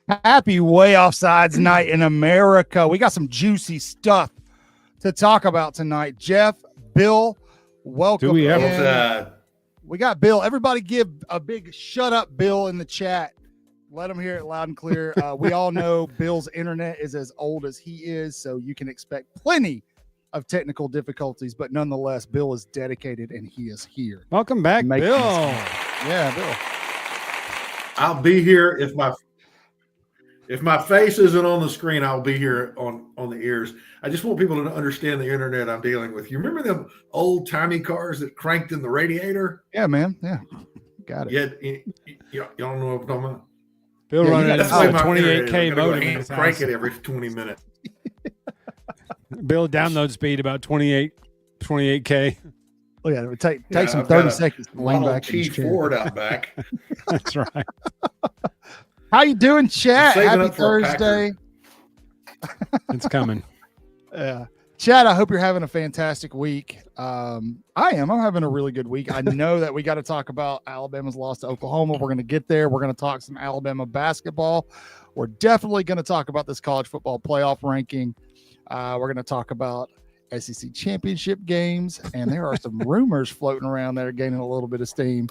Happy Way Offsides night in America. We got some juicy stuff to talk about tonight. Jeff, Bill, welcome. Do we ever? in. We got Bill. Everybody give a big shut up, Bill, in the chat. Let them hear it loud and clear. We all know Bill's internet is as old as he is, so you can expect plenty of technical difficulties, but nonetheless, Bill is dedicated and he is here. Welcome back, Bill. Yeah, Bill. I'll be here if my face isn't on the screen. I'll be here on the ears. I just want people to understand the internet I'm dealing with. You remember them old timey cars that cranked in the radiator? Yeah, man. Yeah, got it. Yeah, y'all know what I'm talking about. Bill running a 28K modem. Crank it every 20 minutes. Bill download speed about 28K. Look at it. Take some 30 seconds to lean back. T4 out back. That's right. How you doing, chat? Happy Thursday. It's coming. Chad, I hope you're having a fantastic week. I am. I'm having a really good week. I know that we got to talk about Alabama's loss to Oklahoma. We're going to get there. We're going to talk some Alabama basketball. We're definitely going to talk about this college football playoff ranking. We're going to talk about SEC championship games, and there are some rumors floating around that are gaining a little bit of steam.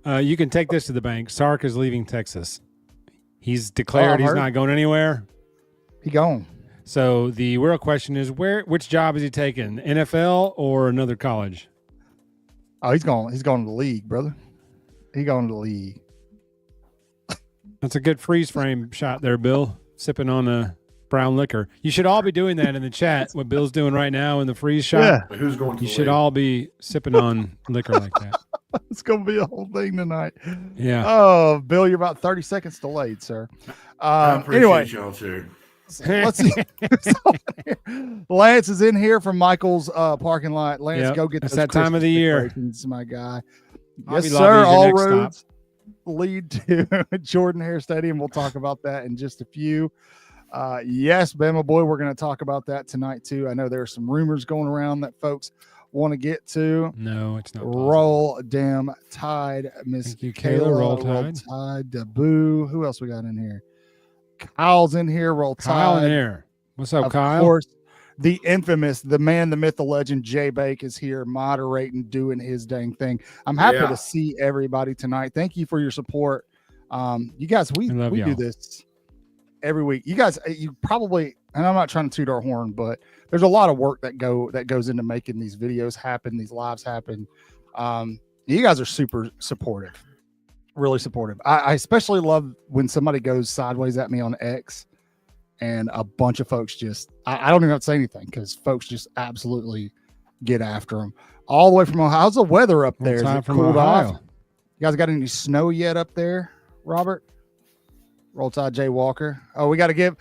You can take this to the bank. Sark is leaving Texas. He's declared he's not going anywhere. He gone. So the real question is, which job is he taking? NFL or another college? Oh, he's going to the league, brother. He's going to the league. That's a good freeze frame shot there, Bill. Sipping on a brown liquor. You should all be doing that in the chat. What Bill's doing right now in the freeze shot. Yeah. Who's going to You should all be sipping on liquor like that. It's going to be a whole thing tonight. Yeah. Oh, Bill, you're about 30 seconds delayed, sir. I appreciate y'all too. Let's see. Lance is in here from Michael's parking lot. Lance, go get that's those that time of the year. My guy. Hobby Yes, Lobby sir. is your All next roads lead to Jordan Hare Stadium. We'll talk about that in just a few. Yes, Bama boy, we're going to talk about that tonight too. I know there are some rumors going around that folks want to get to. No, it's not. Roll damn Tide, Miss Kayla. Roll Tide. Deboo. Who else we got in here? Kyle's in here. Roll Tide. Kyle in here. What's up, Kyle? Of course, the infamous, the man, the myth, the legend, Jay Bake is here moderating, doing his dang thing. I'm happy to see everybody tonight. Thank you for your support. You guys, we do this every week. You guys, you probably, and I'm not trying to toot our horn, but there's a lot of work that goes into making these videos happen, these lives happen. You guys are super supportive, really supportive. I especially love when somebody goes sideways at me on X and a bunch of folks just, I don't even have to say anything because folks just absolutely get after them all the way from Ohio. How's the weather up there? Is it cooled off? You guys got any snow yet up there, Robert? Roll Tide Jay Walker. Oh, we got to give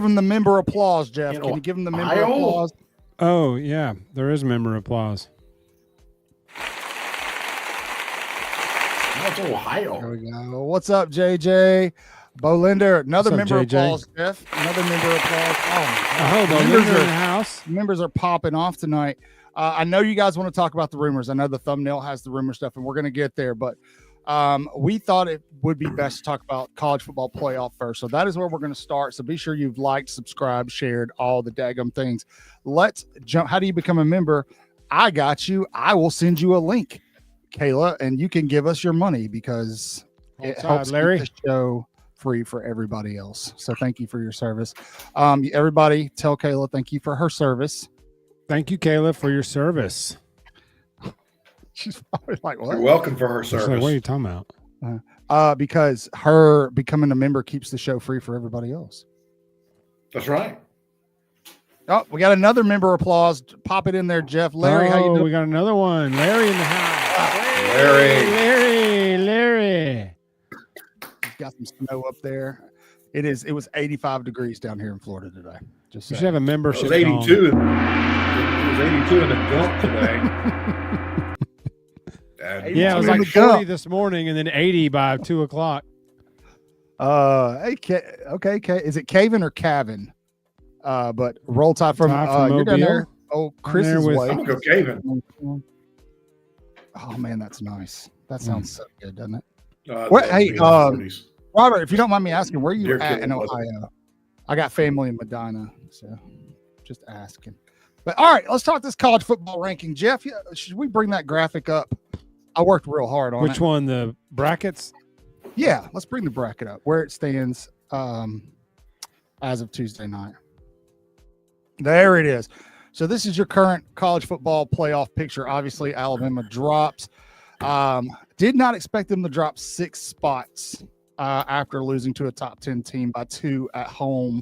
him the member applause, Jeff. Can you give him the member applause? Oh yeah, there is member applause. That's Ohio. There we go. What's up, JJ? Bo Linder, another member applause, Jeff. Another member applause. Oh, Bo Linder in the house. Members are popping off tonight. I know you guys want to talk about the rumors. I know the thumbnail has the rumor stuff, and we're going to get there, but we thought it would be best to talk about college football playoff first. So that is where we're going to start. So be sure you've liked, subscribed, shared, all the daggum things. Let's jump. How do you become a member? I got you. I will send you a link, Kayla, and you can give us your money because it helps keep the show free for everybody else. So thank you for your service. Everybody tell Kayla thank you for her service. Thank you, Kayla, for your service. She's probably like, what? You're welcome for her service. Like, what are you talking about? Because her becoming a member keeps the show free for everybody else. That's right. Oh, we got another member applause. Pop it in there, Jeff. Larry, how you doing? We got another one. Larry in the house. Larry. Got some snow up there. It was 85 degrees down here in Florida today. Just you should have a membership. It was 82. It was 82 in the dump today. Yeah, it was like 40 this morning and then 80 by 2 o'clock. Okay. Is it Caven or Cavan? But Roll Tide from you're down there. Oh, Chris's way. I'm gonna go Caven. Oh man, that's nice. That sounds so good, doesn't it? Hey, Robert, if you don't mind me asking, where are you at in Ohio? I got family in Medina, so just asking. But all right, let's talk this college football ranking. Jeff, should we bring that graphic up? I worked real hard on it. Which one? The brackets? Yeah, let's bring the bracket up where it stands as of Tuesday night. There it is. So this is your current college football playoff picture. Obviously, Alabama drops. Did not expect them to drop 6 spots after losing to a top 10 team by 2 at home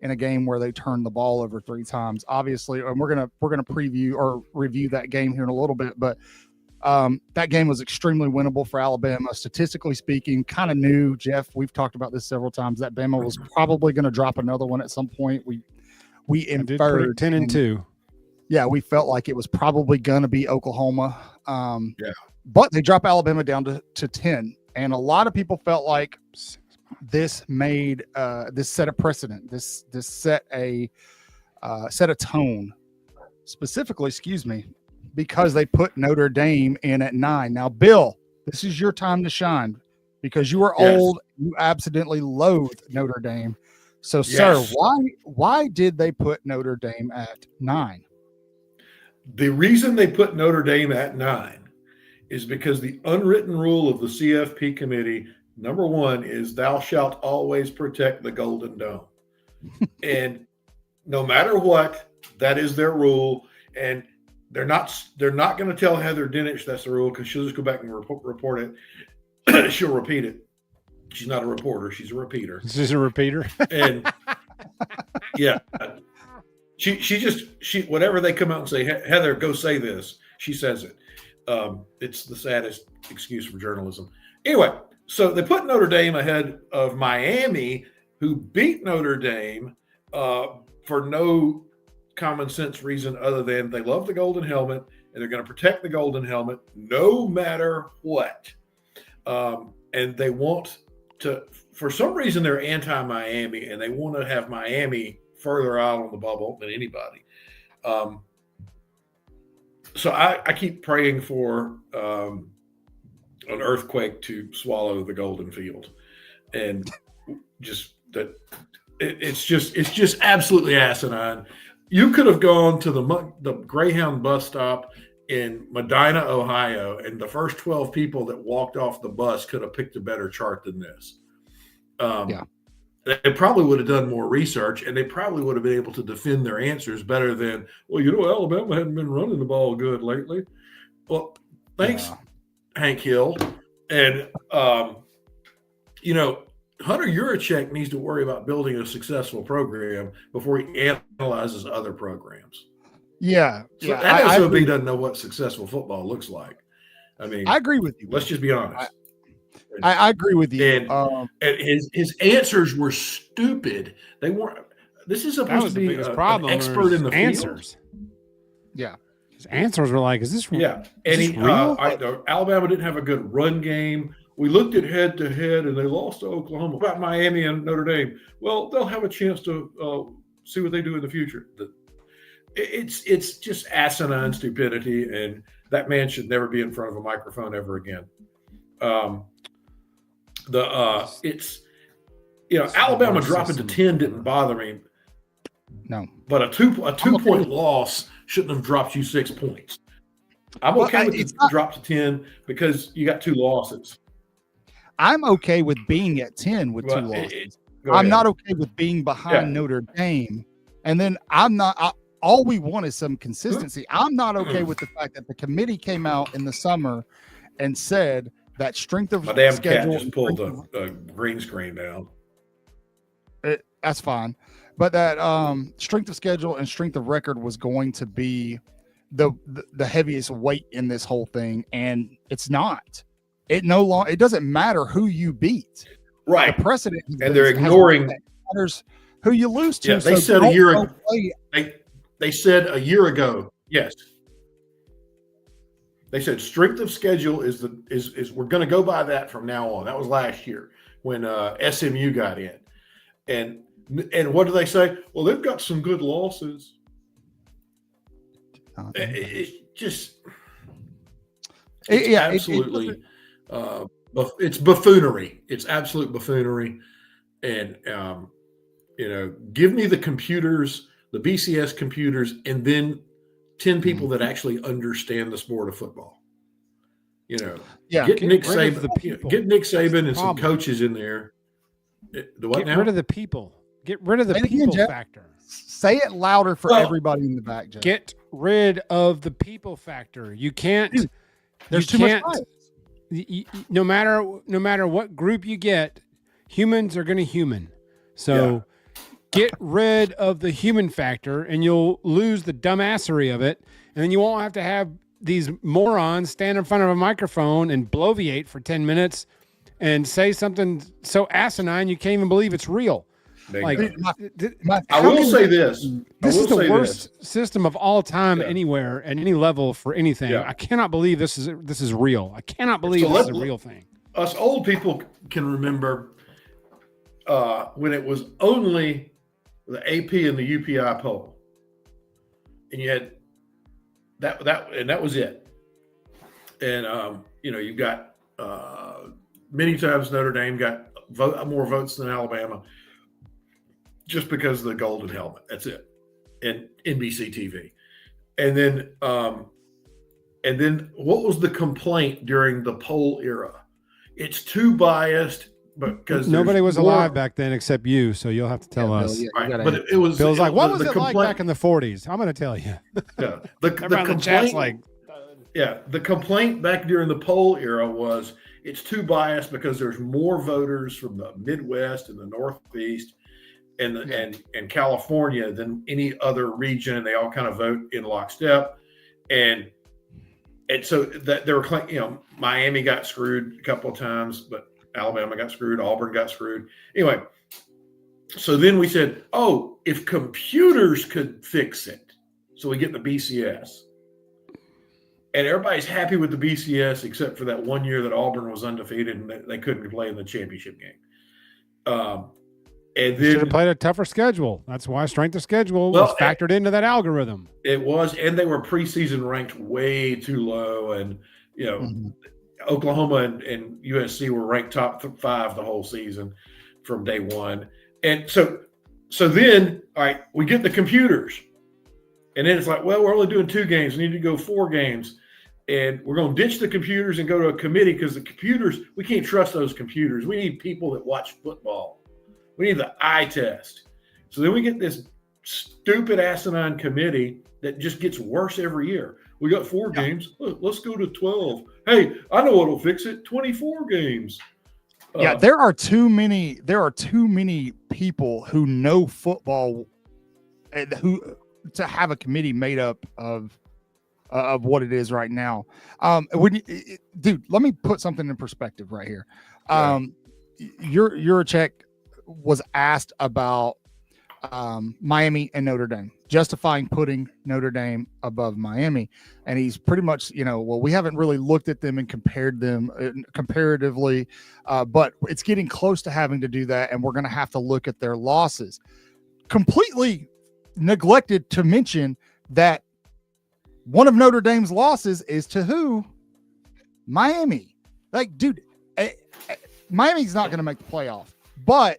in a game where they turned the ball over 3 times. Obviously, and we're gonna preview or review that game here in a little bit, but that game was extremely winnable for Alabama. Statistically speaking, kind of knew, Jeff, we've talked about this several times, that Bama was probably going to drop another one at some point. We inferred 10-2. Yeah, we felt like it was probably going to be Oklahoma. But they dropped Alabama down to 10. And a lot of people felt like this made this set a precedent. This set a tone, specifically, because they put Notre Dame in at 9. Now, Bill, this is your time to shine because you are old. You absolutely loathe Notre Dame. So, sir, why did they put Notre Dame at 9? The reason they put Notre Dame at 9 is because the unwritten rule of the CFP committee, number 1, is thou shalt always protect the Golden Dome. And no matter what, that is their rule. And they're not going to tell Heather Dinich that's the rule because she'll just go back and report it. She'll repeat it. She's not a reporter. She's a repeater. She's a repeater. And yeah, she whatever they come out and say, Heather, go say this. She says it. It's the saddest excuse for journalism. Anyway, so they put Notre Dame ahead of Miami, who beat Notre Dame for no common sense reason other than they love the golden helmet and they're going to protect the golden helmet no matter what. And they want to, for some reason, they're anti-Miami and they want to have Miami further out on the bubble than anybody. So I keep praying for an earthquake to swallow the golden field, and just that it's just absolutely asinine. You could have gone to the Greyhound bus stop in Medina, Ohio, and the first 12 people that walked off the bus could have picked a better chart than this. They probably would have done more research, and they probably would have been able to defend their answers better than, well, Alabama hadn't been running the ball good lately. Well, thanks, Hank Hill. And, Hunter Yurachek needs to worry about building a successful program before he analyzes other programs. Yeah. So that SOB doesn't know what successful football looks like. I mean, I agree with you. Let's just be honest. I agree with you. And his answers were stupid. They weren't. This is supposed to be an expert in the answers. Field. Yeah, his answers were like, "Is this real?" Yeah, and Alabama didn't have a good run game. We looked at head to head, and they lost to Oklahoma. About Miami and Notre Dame, well, they'll have a chance to see what they do in the future. It's just asinine stupidity, and that man should never be in front of a microphone ever again. Alabama dropping to 10 didn't bother me. No, but a two point loss shouldn't have dropped you 6 points. I'm okay with the drop to 10 because you got 2 losses. I'm okay with being at 10 with 2 losses. I'm not okay with being behind Notre Dame, and then I'm not. All we want is some consistency. I'm not okay with the fact that the committee came out in the summer and said that strength of my damn schedule cat just pulled the green screen down. That's fine, but that strength of schedule and strength of record was going to be the heaviest weight in this whole thing, and it's not. It doesn't matter who you beat. Right. The precedent, and they're ignoring matters who you lose to. Yeah, they said a year ago. They said a year ago. Yes. They said strength of schedule is we're going to go by that from now on. That was last year when SMU got in, and what do they say? Well, they've got some good losses. Absolutely It's buffoonery. It's absolute buffoonery. And, give me the computers, the BCS computers, and then 10 people that actually understand the sport of football. Get Nick Saban and some coaches in there. Get rid of the people. Get rid of the people factor. Say it louder for everybody in the back, Jeff. Get rid of the people factor. You can't. Dude, there's too much bias. No matter what group you get, humans are going to human. So get rid of the human factor, and you'll lose the dumbassery of it, and then you won't have to have these morons stand in front of a microphone and bloviate for 10 minutes and say something so asinine you can't even believe it's real. Like, I will say this. This is the worst system of all time anywhere at any level for anything. I cannot believe this is real. I cannot believe this is a real thing. Us old people can remember when it was only the AP and the UPI poll, and you had that was it. And you've got many times Notre Dame got more votes than Alabama, just because of the golden helmet. That's it. And NBC TV. And then what was the complaint during the poll era? It's too biased because nobody was alive back then except you, so you'll have to tell us. Bill, right. But it was Bill's like, what was it like back in the 40s? I'm going to tell you. Yeah. The complaint, the complaint back during the poll era was it's too biased because there's more voters from the Midwest and the Northeast and California than any other region, and they all kind of vote in lockstep. And so that they were, Miami got screwed a couple of times, but Alabama got screwed, Auburn got screwed. Anyway, so then we said, if computers could fix it, so we get the BCS. And everybody's happy with the BCS except for that one year that Auburn was undefeated and they couldn't play in the championship game. And then should have played a tougher schedule. That's why strength of schedule was factored into that algorithm. It was, and they were preseason ranked way too low. And Oklahoma and USC were ranked top 5 the whole season from day one. And so then, all right, we get the computers, and then it's like, well, we're only doing 2 games. We need to go 4 games, and we're going to ditch the computers and go to a committee because the computers, we can't trust those computers. We need people that watch football. We need the eye test. So then we get this stupid asinine committee that just gets worse every year. We got 4 games. Let's go to 12. Hey, I know what'll fix it. 24 games. There are too many people who know football who to have a committee made up of what it is right now. Dude, let me put something in perspective right here. Yurachek was asked about Miami and Notre Dame, justifying putting Notre Dame above Miami. And he's pretty much, we haven't really looked at them and compared them comparatively, but it's getting close to having to do that. And we're going to have to look at their losses. Completely neglected to mention that one of Notre Dame's losses is to who? Miami. Like, dude, Miami's not going to make the playoff, but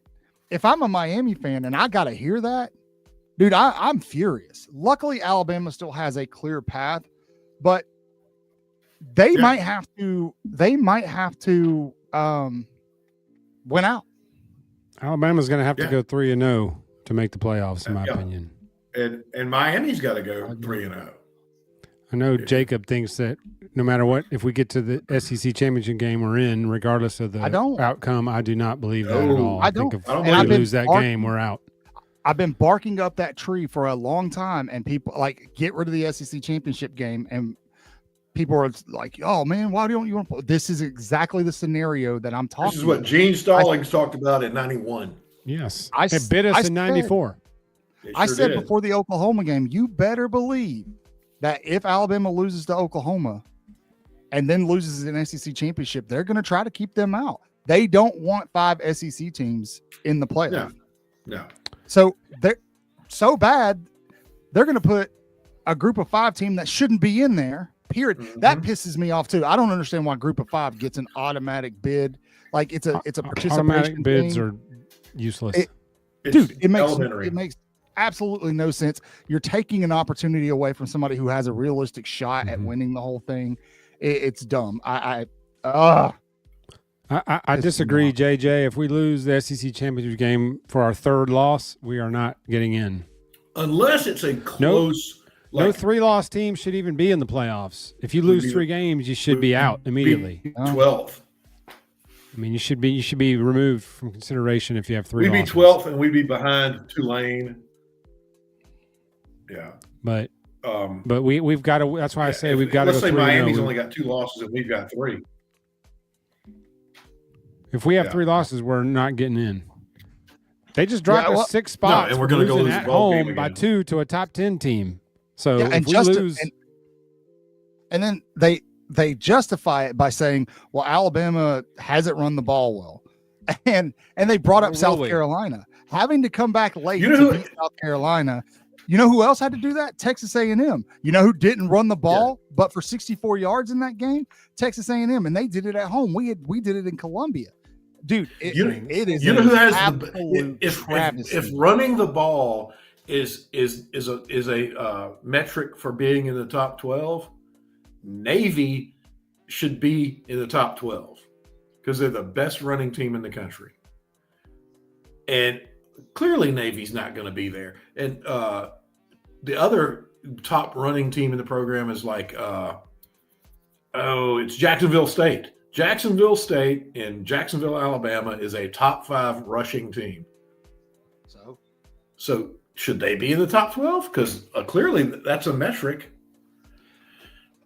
if I'm a Miami fan and I got to hear that, dude, I'm furious. Luckily, Alabama still has a clear path, but they might have to win out. Alabama's going to have to go 3-0 to make the playoffs, in my opinion. And Miami's got to go 3-0. I know Jacob thinks that no matter what, if we get to the SEC championship game, we're in, regardless of the outcome. I do not believe that at all. I don't. If we lose that game, we're out. I've been barking up that tree for a long time, and people get rid of the SEC championship game, and people are like, "Oh man, why don't you want to play?" This is exactly the scenario that I'm talking about. This is what Gene Stallings talked about in '91. Yes, it bit us in '94. I said before the Oklahoma game, you better believe that if Alabama loses to Oklahoma and then loses an SEC championship, they're going to try to keep them out. They don't want 5 SEC teams in the playoff. No. So they're so bad, they're going to put a group of 5 team that shouldn't be in there period. That pisses me off too. I don't understand why Group of 5 gets an automatic bid. Like it's a participation. Automatic bids thing. are useless. It makes absolutely no sense. You're taking an opportunity away from somebody who has a realistic shot at winning the whole thing. It's dumb. I disagree, JJ. If we lose the SEC championship game for our third loss, we are not getting in. Unless it's a close. No 3-loss team should even be in the playoffs. If you lose 3 games, you should be out immediately. 12th. I mean, you should be removed from consideration if you have 3 losses. We'd be 12th, and we'd be behind Tulane. Yeah, but we've got to. That's why I say we've got to. Let's say Miami's only got 2 losses, and we've got 3. If we have 3 losses, we're not getting in. They just dropped us 6 spots, and we're going to go lose at home by 2 to a top 10 team. So if we lose, and then they justify it by saying, "Well, Alabama hasn't run the ball well," and they brought up South Carolina having to come back late to beat South Carolina. You know who else had to do that? Texas A&M. You know who didn't run the ball but for 64 yards in that game? Texas A&M, and they did it at home. We did it in Columbia. Dude, it is. You know who has if running the ball is a metric for being in the top 12, Navy should be in the top 12 because they're the best running team in the country. And clearly Navy's not going to be there. And the other top running team in the program is like, it's Jacksonville State. Jacksonville State in Jacksonville, Alabama is a top 5 rushing team. So should they be in the top 12? Because clearly that's a metric.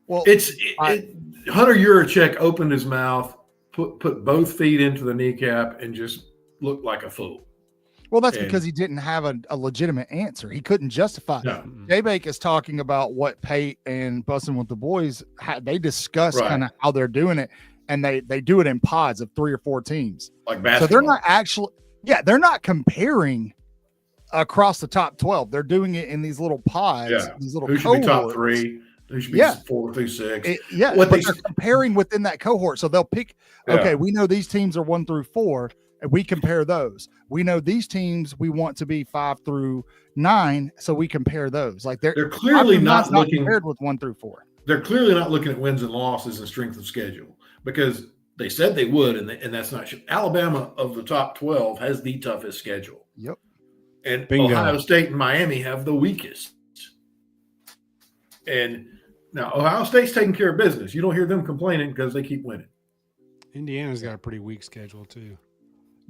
Well, Hunter Yurachek opened his mouth, put both feet into the kneecap, and just looked like a fool. Well, that's because he didn't have a legitimate answer. He couldn't justify it. No. J-Bake is talking about what Pate and Bussin' with the Boys, they discuss kind of how they're doing it, and they do it in pods of 3 or 4 teams. Like basketball. So they're not actually – they're not comparing across the top 12. They're doing it in these little pods, these little cohorts. Who should be top 3? Who should be 4 through 6? But they're comparing within that cohort. So they'll pick, we know these teams are 1 through 4, and we compare those. We know these teams we want to be 5 through 9, so we compare those. Like they're clearly not compared with 1 through 4. They're clearly not looking at wins and losses and strength of schedule because they said they would, and that's not true. Alabama of the top 12 has the toughest schedule. Yep. And Ohio State and Miami have the weakest. And now Ohio State's taking care of business. You don't hear them complaining because they keep winning. Indiana's got a pretty weak schedule too.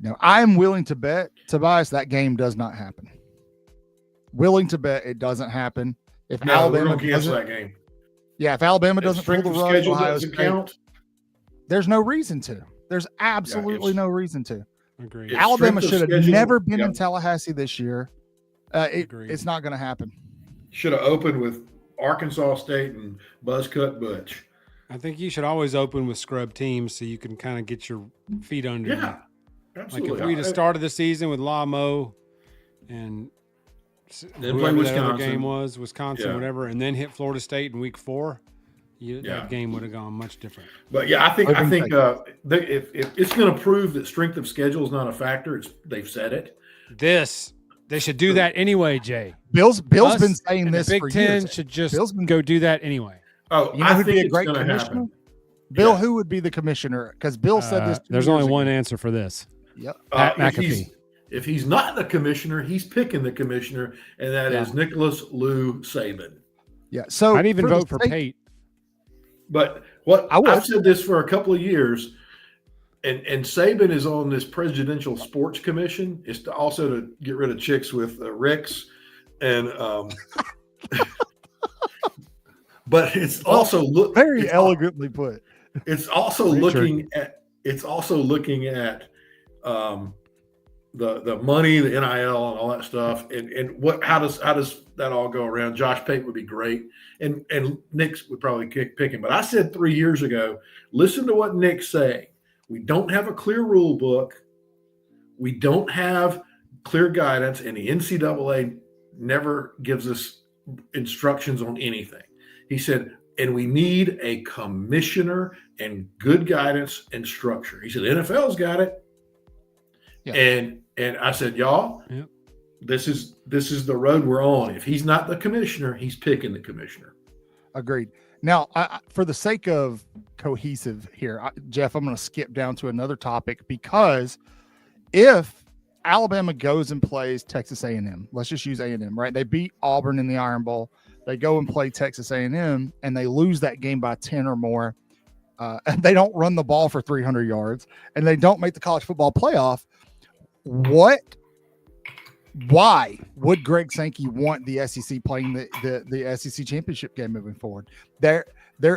Now, I'm willing to bet, Tobias, that game does not happen. Willing to bet it doesn't happen. If Alabama cancel that game. Yeah, if Alabama doesn't pull the rug, Ohio State count. There's no reason to. There's absolutely no reason to. Agreed. Alabama should have never been in Tallahassee this year. It's not going to happen. Should have opened with Arkansas State and Buzzcut Butch. I think you should always open with scrub teams so you can kind of get your feet under you. Yeah, absolutely. Like if we'd have started the season with La Mo and then play Wisconsin. That other game was, Wisconsin, whatever, and then hit Florida State in week 4, that game would have gone much different. But I think if it's going to prove that strength of schedule is not a factor, they've said it. They should do that anyway, Jay. Bill's been saying this for years. The Big Ten should just go do that anyway. Oh, you know who'd be a great commissioner? Bill, who would be the commissioner? Because Bill said this. There's only one answer for this. Yep. Pat McAfee. If he's not the commissioner, he's picking the commissioner, and that is Nicholas Lou Saban. Yeah. So I'd even vote for Pate. But I've said this for a couple of years, and Saban is on this presidential sports commission. It's to get rid of chicks with Ricks, and but it's also elegantly put. It's also looking at the money, the NIL, and all that stuff, and how does that all go around? Josh Pate would be great, and Nick would probably pick him. But I said 3 years ago, listen to what Nick's saying. We don't have a clear rule book. We don't have clear guidance, and the NCAA never gives us instructions on anything. He said, and we need a commissioner and good guidance and structure. He said, NFL's got it. Yeah. And I said, y'all, yep. This is the road we're on. If he's not the commissioner, he's picking the commissioner. Agreed. Now, for the sake of cohesive here, Jeff, I'm going to skip down to another topic, because if Alabama goes and plays Texas A&M, let's just use A&M, right? They beat Auburn in the Iron Bowl. They go and play Texas A&M, and they lose that game by 10 or more. And they don't run the ball for 300 yards, and they don't make the college football playoff. Why would Greg Sankey want the SEC playing the SEC championship game moving forward? They're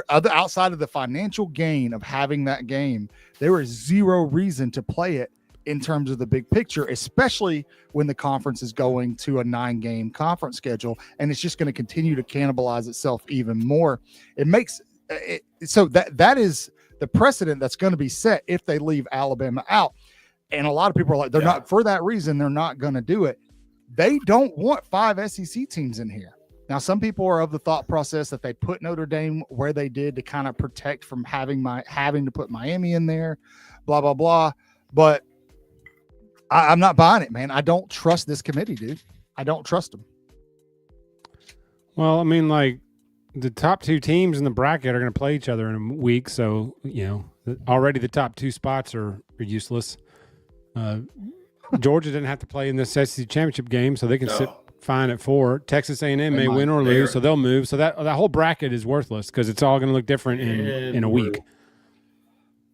outside of the financial gain of having that game, there is zero reason to play it in terms of the big picture, especially when the conference is going to a 9-game conference schedule, and it's just going to continue to cannibalize itself even more. It makes it so that is the precedent that's going to be set if they leave Alabama out. And a lot of people are like, they're not, for that reason, they're not going to do it. They don't want 5 SEC teams in here. Now, some people are of the thought process that they put Notre Dame where they did to kind of protect from having to put Miami in there, blah, blah, blah. But I'm not buying it, man. I don't trust this committee, dude. I don't trust them. Well, I mean, like, the top 2 teams in the bracket are going to play each other in a week. So, already the top 2 spots are useless. Georgia didn't have to play in this SEC championship game, so they can sit fine at 4. Texas A&M may win or lose, so they'll move. So that whole bracket is worthless because it's all going to look different in a week.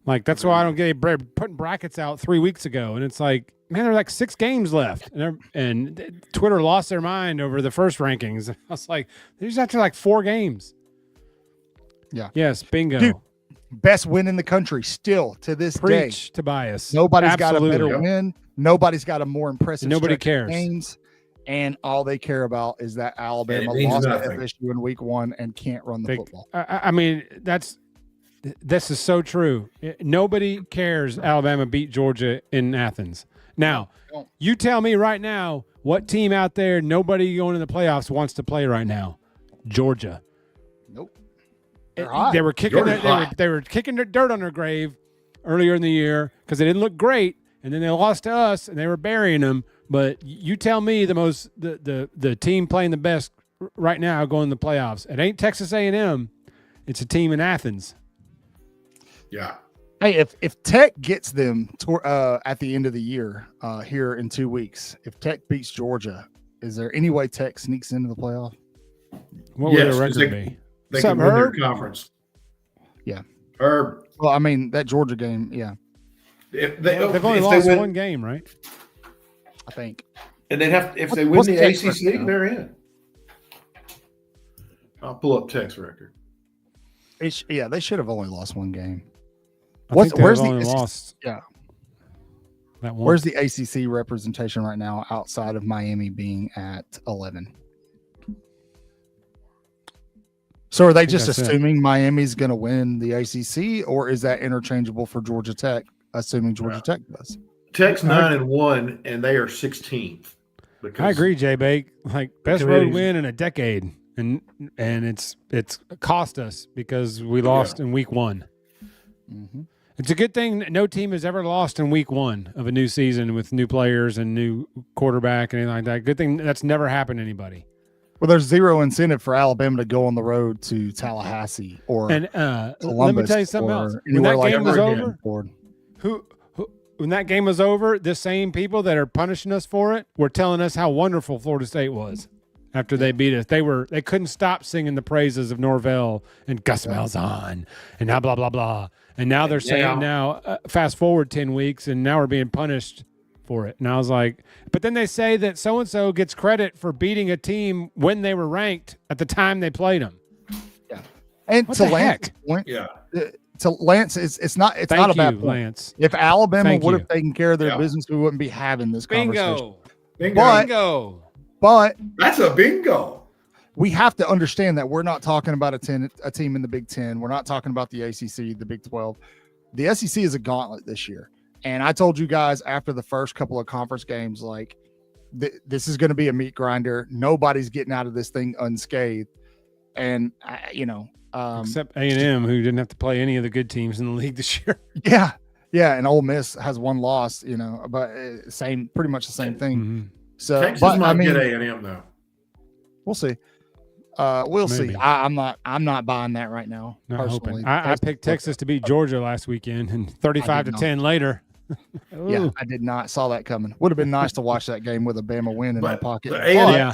Like, that's why I don't get putting brackets out 3 weeks ago, and it's like, man, there are like 6 games left, and Twitter lost their mind over the first rankings. I was like, there's after like 4 games. Yeah. Yes, bingo. Dude, best win in the country still to this day. Preach, Tobias. Nobody's Absolutely. got a better win. Nobody's got a more impressive. Nobody cares. Games, and all they care about is that Alabama lost to FSU in week 1 and can't run the football. I mean, this is so true. Nobody cares Alabama beat Georgia in Athens. Now, you tell me right now what team out there nobody going in the playoffs wants to play right now? Georgia. Nope. They were kicking they were kicking their dirt on their grave earlier in the year because they didn't look great, and then they lost to us and they were burying them. But you tell me the team playing the best right now going to the playoffs. It ain't Texas A&M. It's a team in Athens. Yeah. Hey, if Tech gets them at the end of the year here in 2 weeks, if Tech beats Georgia, is there any way Tech sneaks into the playoff? What would their record be? They can win their conference. Yeah. Herb. Well, I mean, that Georgia game, yeah. They've only lost 1 game, right? I think. And they'd have if they win the ACC, they're in. I'll pull up Tech's record. They should have only lost 1 game. Where's the lost? Yeah. That one. Where's the ACC representation right now outside of Miami being at 11? So are they just assuming Miami's going to win the ACC, or is that interchangeable for Georgia Tech, assuming Georgia Tech does? Tech's 9-1, and they are 16th. I agree, Jay Bake. Like, best road win in a decade, and it's cost us because we lost in week 1. Mm-hmm. It's a good thing no team has ever lost in week 1 of a new season with new players and new quarterback and anything like that. Good thing that's never happened to anybody. Well, there's zero incentive for Alabama to go on the road to Tallahassee or Columbus. Let me tell you something else. When that game was over, when that game was over, the same people that are punishing us for it were telling us how wonderful Florida State was after they beat us. They couldn't stop singing the praises of Norvell and Gus Malzahn and now blah blah blah. And now they're saying fast forward 10 weeks and now we're being punished for it. And I was like, but then they say that so-and-so gets credit for beating a team when they were ranked at the time they played them. Yeah. And what to Lance's point, to Lance, it's not a bad point. Lance. If Alabama would have taken care of their business, we wouldn't be having this conversation. Bingo. But that's a bingo. We have to understand that we're not talking about a team in the Big Ten. We're not talking about the ACC, the Big 12. The SEC is a gauntlet this year. And I told you guys after the first couple of conference games, like, this is going to be a meat grinder. Nobody's getting out of this thing unscathed. And, Except A&M, who didn't have to play any of the good teams in the league this year. Yeah. Yeah. And Ole Miss has one loss, but pretty much the same thing. Mm-hmm. So, Texas but might I mean, get A&M though. We'll see. We'll Maybe. see. I'm not buying that right now. Not personally. hoping. I picked Texas to beat Georgia last weekend, and 35-10 later. Yeah, I did not saw that coming. Would have been nice to watch that game with a Bama win in my pocket. Yeah.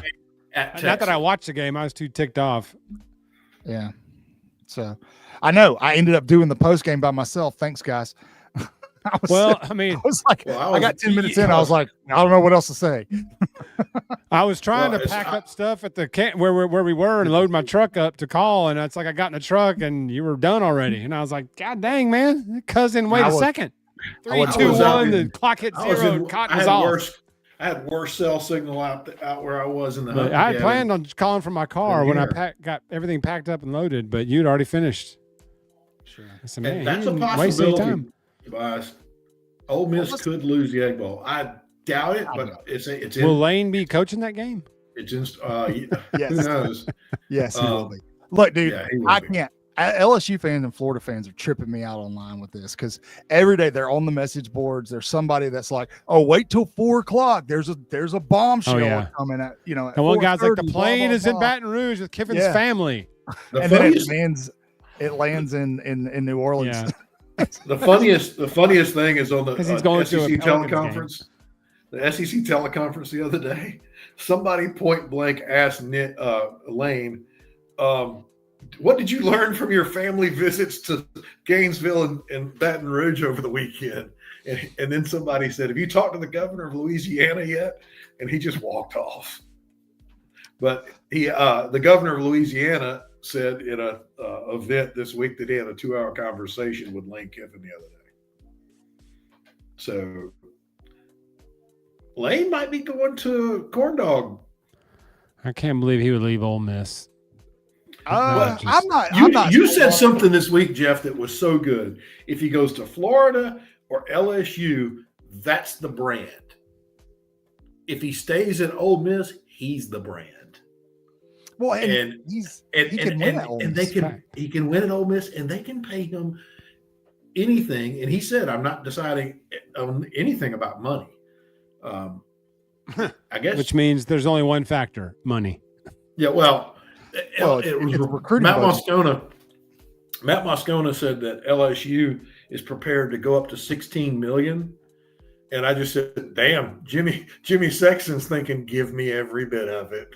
Not that I watched the game. I was too ticked off. Yeah. So I know I ended up doing the post game by myself. Thanks, guys. I got 10 minutes in. I was like, I don't know what else to say. I was trying to pack up stuff at the camp where we were and load my truck up to call. And it's like I got in the truck and you were done already. And I was like, God dang, man. Cousin, wait a second. 3, 2, 1. The clock hit 0. Cotton was off. I had worse cell signal out where I was in the hub. I had planned on calling from my car when I got everything packed up and loaded, but you'd already finished. Sure. I said, man, that's a possibility. Ole Miss could lose the Egg Bowl. I doubt it, but it's in. Will Lane be coaching that game? It's in. Yes. Who knows? Yes, he will be. Look, dude, I can't. LSU fans and Florida fans are tripping me out online with this because every day they're on the message boards. There's somebody that's like, "Oh, wait till 4:00. There's a bombshell coming at At and one guy's like, "The plane is in Baton Rouge with Kiffin's family," and then it lands in New Orleans. Yeah. The funniest thing is on the he's going SEC to a teleconference. The SEC teleconference the other day, somebody point blank asked Lane, what did you learn from your family visits to Gainesville and Baton Rouge over the weekend? And then somebody said, have you talked to the governor of Louisiana yet? And he just walked off. But the governor of Louisiana said in a event this week that he had a 2-hour conversation with Lane Kiffin the other day. So Lane might be going to Corn Dog. I can't believe he would leave Ole Miss. I'm not. You said something this week, Jeff, that was so good. If he goes to Florida or LSU, that's the brand. If he stays at Ole Miss, he's the brand. Well, he can win at Ole Miss. He can win at Ole Miss, and they can pay him anything. And he said, "I'm not deciding on anything about money." I guess, which means there's only one factor: money. Yeah, well, it was recruiting. Matt Moscona said that LSU is prepared to go up to $16 million, and I just said, "Damn, Jimmy Sexton's thinking, give me every bit of it."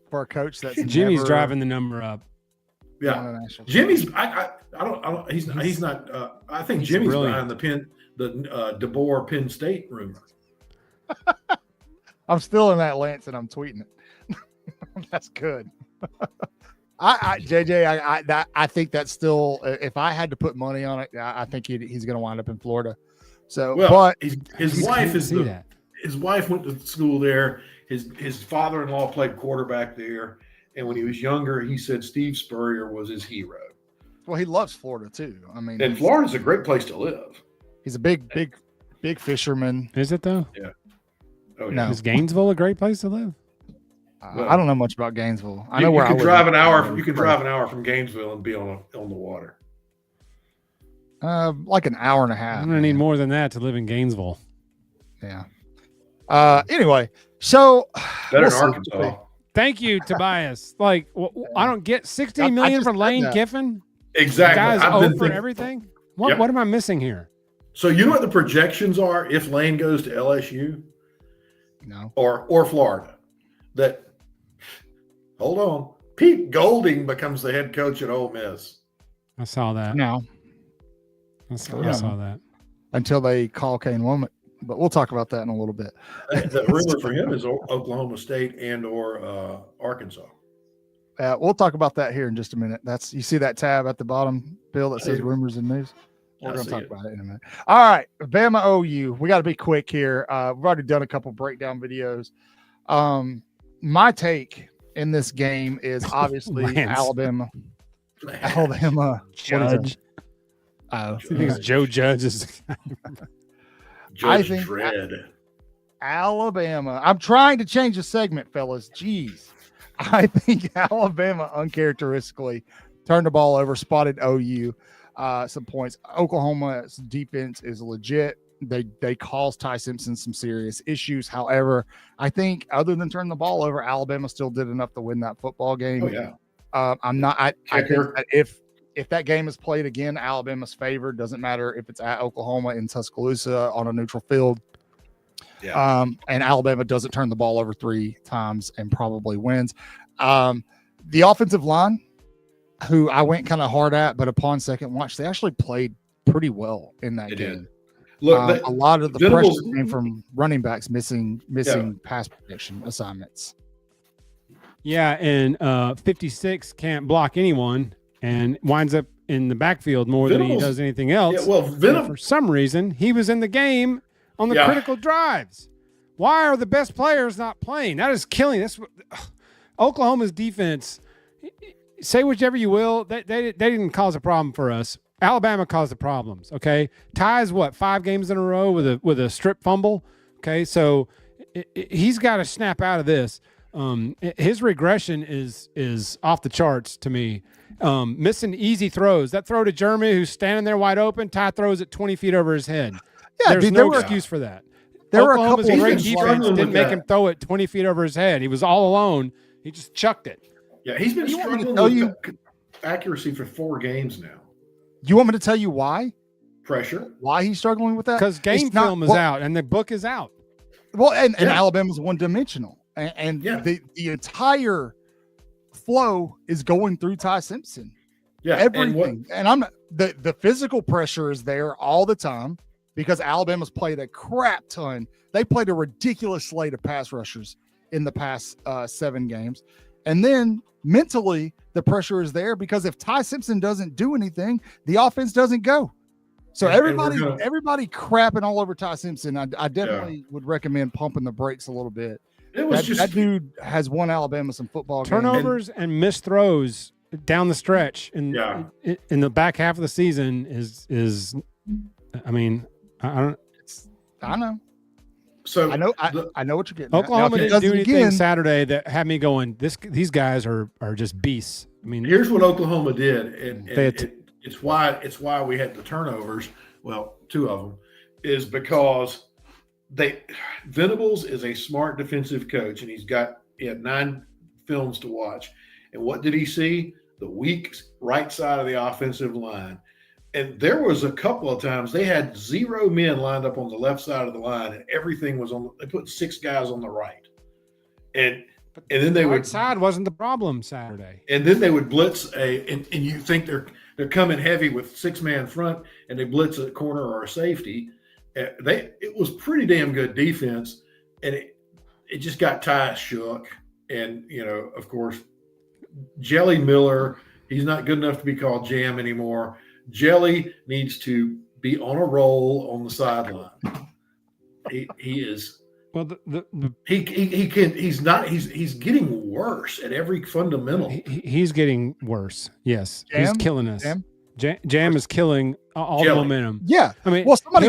For a coach that's Jimmy's driving the number up. Yeah, Jimmy's. I don't. He's not. I think Jimmy's behind the DeBoer Penn State rumor. I'm still in that Lance, and I'm tweeting it. That's good. JJ, I think that's still. If I had to put money on it, I think he's going to wind up in Florida. So, but his wife his wife went to school there. His father-in-law played quarterback there, and when he was younger, he said Steve Spurrier was his hero. Well, he loves Florida too. I mean, and Florida's a great place to live. He's a big fisherman. Is it though? Yeah. Oh, yeah. No. Is Gainesville a great place to live? I don't know much about Gainesville. I know where you can drive an hour. You can drive an hour from Gainesville and be on the water. Like an hour and a half. I'm gonna need more than that to live in Gainesville. Yeah. Anyway, so better in Arkansas. Thank you, Tobias. Like, I don't get $16 million from Lane Kiffin. Exactly. The guy's over everything. What am I missing here? So you know what the projections are if Lane goes to LSU? No. Or Florida. That hold on. Pete Golding becomes the head coach at Ole Miss. I saw that. No. I saw that. Until they call Kane Womack. But we'll talk about that in a little bit. The rumor for him is Oklahoma State and or Arkansas. We'll talk about that here in just a minute. You see that tab at the bottom, Bill, that says rumors and news? We're going to talk about it in a minute. All right, Bama OU. We got to be quick here. We've already done a couple breakdown videos. My take in this game is obviously Alabama. Judge. I think it's Joe Judge. I think Alabama. I'm trying to change the segment, fellas. Jeez. I think Alabama uncharacteristically turned the ball over, spotted OU some points. Oklahoma's defense is legit. They caused Ty Simpson some serious issues. However, I think other than turning the ball over, Alabama still did enough to win that football game. Oh yeah. I think that if that game is played again, Alabama's favored. Doesn't matter if it's at Oklahoma in Tuscaloosa on a neutral field. Yeah. And Alabama doesn't turn the ball over 3 times and probably wins. The offensive line, who I went kind of hard at, but upon second watch, they actually played pretty well in that game. Look, a lot of the pressure came from running backs missing pass protection assignments. Yeah, and 56 can't block anyone and winds up in the backfield more than he does anything else. Yeah, well, for some reason, he was in the game on the critical drives. Why are the best players not playing? That is killing. That's Oklahoma's defense. Say whichever you will, they didn't cause a problem for us. Alabama caused the problems. Okay, Ty's 5 games in a row with a strip fumble. Okay, so he's got to snap out of this. His regression is off the charts to me. Missing easy throws. That throw to Jeremy, who's standing there wide open, Ty throws it 20 feet over his head. Yeah, there's no excuse for that. There were a couple of great defense didn't make him throw it 20 feet over his head. He was all alone. He just chucked it. Yeah, he's been struggling with accuracy for 4 games now. You want me to tell you why? Pressure. Why he's struggling with that? Because game film is out and the book is out. Well, and Alabama's one-dimensional. And the entire flow is going through Ty Simpson. Yeah, everything. And I'm the physical pressure is there all the time because Alabama's played a crap ton. They played a ridiculous slate of pass rushers in the past 7 games. And then mentally, the pressure is there because if Ty Simpson doesn't do anything, the offense doesn't go. So everybody crapping all over Ty Simpson. I definitely would recommend pumping the brakes a little bit. It was that dude has won Alabama some football turnovers games. and missed throws down the stretch in the back half of the season is. I mean, I know. So I know what you're getting. Oklahoma didn't do anything Saturday that had me going. These guys are just beasts. I mean, here's what Oklahoma did, and it's why we had the turnovers. Well, 2 of them is because Venables is a smart defensive coach, and he had 9 films to watch. And what did he see? The weak right side of the offensive line. And there was a couple of times they had 0 men lined up on the left side of the line, and everything was they put 6 guys on the right. And then they right side wasn't the problem Saturday. And then they would blitz and you think they're coming heavy with 6-man front, and they blitz a corner or a safety. It was pretty damn good defense, and it just got Ty shook. And of course, Jelly Miller, he's not good enough to be called Jam anymore. Jelly needs to be on a roll on the sideline. He is. Well, he's getting worse at every fundamental. He's getting worse. Yes, he's killing us. Jam is killing all the momentum. Yeah, I mean, well, somebody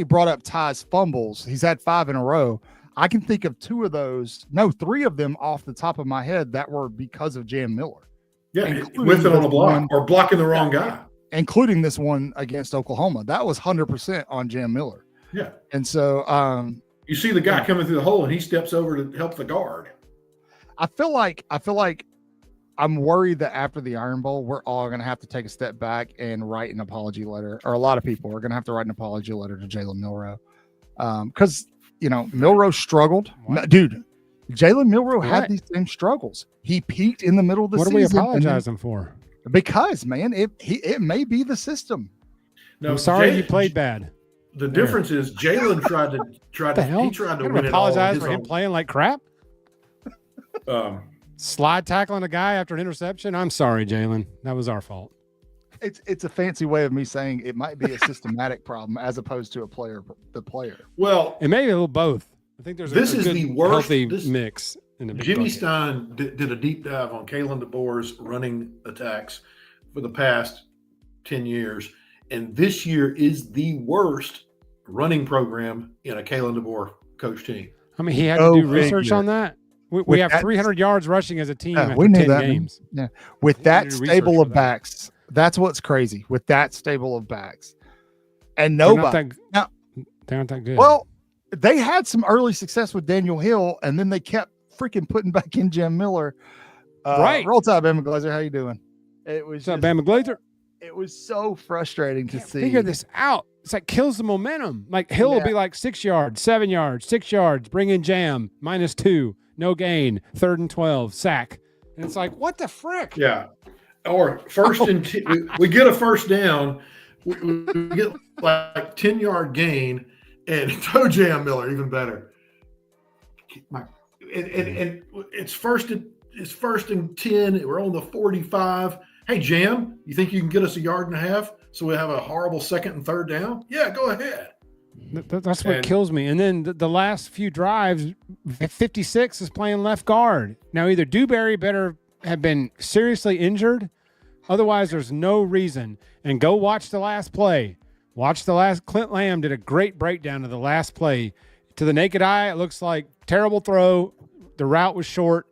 brought up Ty's fumbles. He's had 5 in a row. I can think of 2 of those. No, 3 of them off the top of my head that were because of Jam Miller. Yeah, with it on a block or blocking the wrong guy. Including this one against Oklahoma. That was 100% on Jam Miller. Yeah. And so you see the guy coming through the hole and he steps over to help the guard. I feel like I'm worried that after the Iron Bowl, we're all going to have to take a step back and write an apology letter, or a lot of people are going to have to write an apology letter to Jalen Milroe. Because, Milroe struggled. Dude, Jalen Milroe had these same struggles. He peaked in the middle of the season. What are we apologizing for? Because, man, it may be the system. No, I'm sorry you played bad. The difference is Jalen tried to win it all. Apologize for him playing like crap. Slide tackling a guy after an interception. I'm sorry, Jalen. That was our fault. It's a fancy way of me saying it might be a systematic problem as opposed to the player. Well, it may be a little both. I think there's the worst healthy mix. Jimmy Stein did a deep dive on Kalen DeBoer's running attacks for the past 10 years. And this year is the worst running program in a Kalen DeBoer coach team. I mean, he had to do research on that. We have 300 yards rushing as a team after we knew 10 that, games. Yeah. With that stable of backs, that's what's crazy. With that stable of backs. And nobody. They're not that good. Well, they had some early success with Daniel Hill, and then they kept freaking putting back in Jam Miller. Right. Roll Tide, Bama Glazer. How you doing? What's up, Bama Glazer? It was so frustrating to see. Figure this out. It's like kills the momentum. Like Hill will be like 6 yards, 7 yards, 6 yards, bring in Jam, -2, no gain, 3rd and 12, sack. And it's like, what the frick? Yeah. Or first and we get a first down, we get like 10-yard gain, and throw Jam Miller, even better. And it's first and 10. We're on the 45. Hey, Jam, you think you can get us 1.5 yards so we have a horrible 2nd and 3rd down? Yeah, go ahead. That's what kills me. And then the last few drives, 56 is playing left guard. Now, either Dewberry better have been seriously injured. Otherwise, there's no reason. And go watch the last play. Clint Lamb did a great breakdown of the last play. To the naked eye, it looks like terrible throw. The route was short.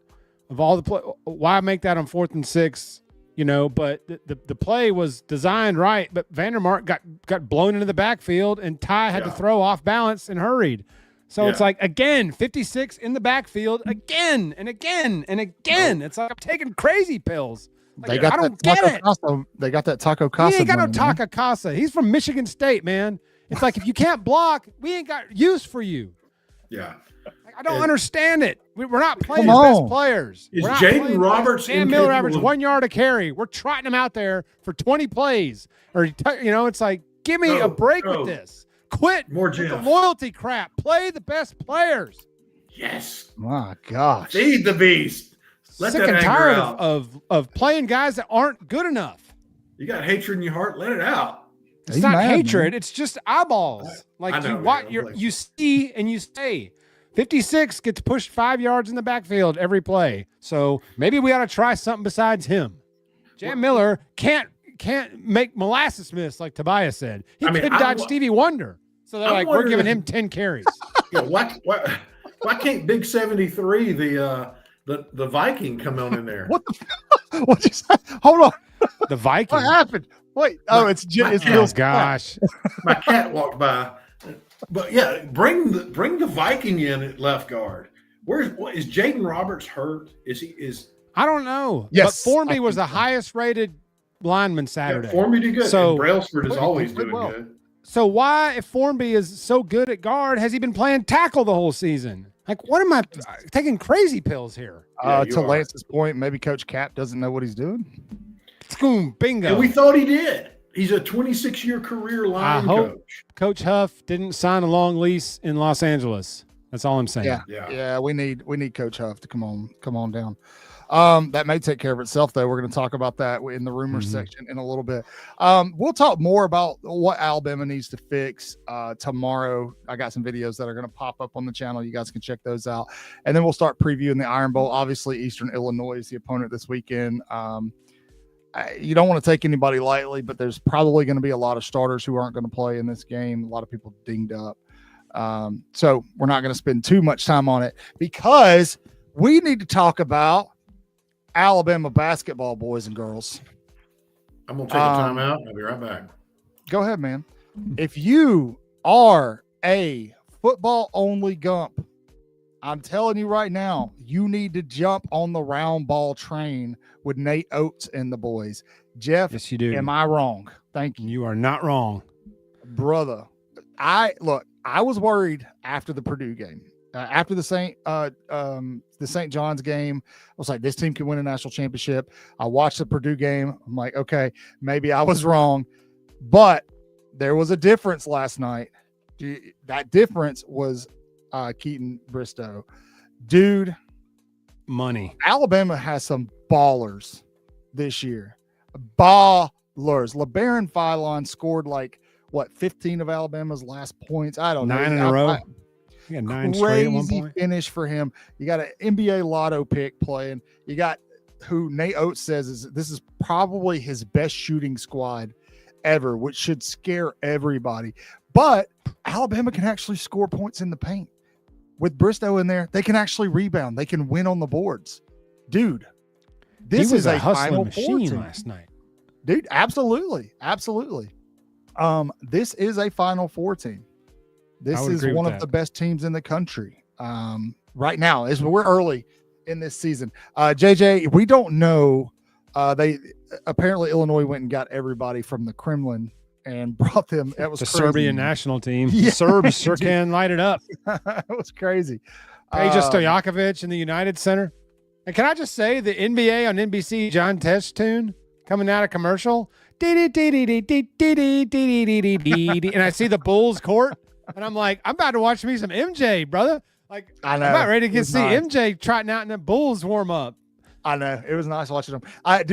Of all the play, why make that on 4th and 6? But the play was designed right. But Vandermark got blown into the backfield, and Ty had to throw off balance and hurried. So it's like, again, 56 in the backfield, again and again and again. It's like I'm taking crazy pills. Like, I don't get it. They got that Taco Casa. He ain't got no Taco Casa. He's from Michigan State, man. It's like, if you can't block, we ain't got use for you. Yeah. I don't understand it. We're not playing the best players. Is Jaden Roberts Jam Miller averaged 1 yard a carry. We're trotting him out there for 20 plays. Or, it's like, give me a break with this. Quit more with the loyalty crap. Play the best players. Yes. My gosh. Feed the beast. Let Sick and tired of playing guys that aren't good enough. You got hatred in your heart. Let it out. It's not hatred. It's just eyeballs. Like you see and you say. 56 gets pushed 5 yards in the backfield every play. So maybe we ought to try something besides him. Jam Miller can't make molasses miss like Tobias said. He could dodge Stevie Wonder. So they're like, we're giving him 10 carries. Yeah, why can't Big 73 the Viking come on in there? What the what'd you say? Hold on. The Viking. What happened? Wait. It's Bill's gosh. My cat walked by. But yeah, bring the Viking in at left guard. Is Jaden Roberts hurt? Is I don't know. Yes, but Formby was the highest rated lineman Saturday. Yeah, Formby did good. So and Brailsford is always doing good. So why, if Formby is so good at guard, has he been playing tackle the whole season? Like, what am I taking crazy pills here? To Lance's point, maybe Coach Cap doesn't know what he's doing. Boom, bingo. And we thought he did. He's a 26-year career line coach. Coach Huff didn't sign a long lease in Los Angeles. That's all I'm saying. Yeah. We need Coach Huff to come on down. That may take care of itself, though. We're going to talk about that in the rumors section in a little bit. We'll talk more about what Alabama needs to fix tomorrow. I got some videos that are going to pop up on the channel. You guys can check those out. And then we'll start previewing the Iron Bowl. Obviously, Eastern Illinois is the opponent this weekend. You don't want to take anybody lightly, but there's probably going to be a lot of starters who aren't going to play in this game. A lot of people dinged up. So we're not going to spend too much time on it because we need to talk about Alabama basketball, boys and girls. I'm going to take a timeout. I'll be right back. Go ahead, man. If you are a football-only Gump, I'm telling you right now, you need to jump on the round ball train with Nate Oats and the boys. Jeff, yes, you do. Am I wrong? Thank you. You are not wrong. Brother, I was worried after the Purdue game. After the St. John's game, I was like, this team can win a national championship. I watched the Purdue game. I'm like, okay, maybe I was wrong. But there was a difference last night. That difference was Keaton Bristow. Dude, money. Alabama has some ballers this year. Ballers. LeBaron Philon scored 15 of Alabama's last points. I don't know. 9 in a row. Yeah, 9 straight at one point. Finish for him. You got an NBA lotto pick playing. You got who Nate Oats says this is probably his best shooting squad ever, which should scare everybody. But Alabama can actually score points in the paint. with Bristow in there, they can actually rebound. They can win on the boards. Dude, this is a hustling Final machine Four last night. Dude, absolutely. Absolutely. This is a Final Four team. This is one of the best teams in the country right now. We're early in this season. JJ, we don't know. They apparently Illinois went and got everybody from the Kremlin and brought them. That was the crazy. Serbian national team. Yeah. The Serbs sure can light it up. It was crazy. Peja Stojakovic in the United Center. And can I just say the NBA on NBC John Tesh tune coming out of commercial? And I see the Bulls court, and I'm like, I'm about to watch me some MJ, brother. Like, I'm about ready to see MJ trotting out in the Bulls warm up. I know. It was nice watching them. I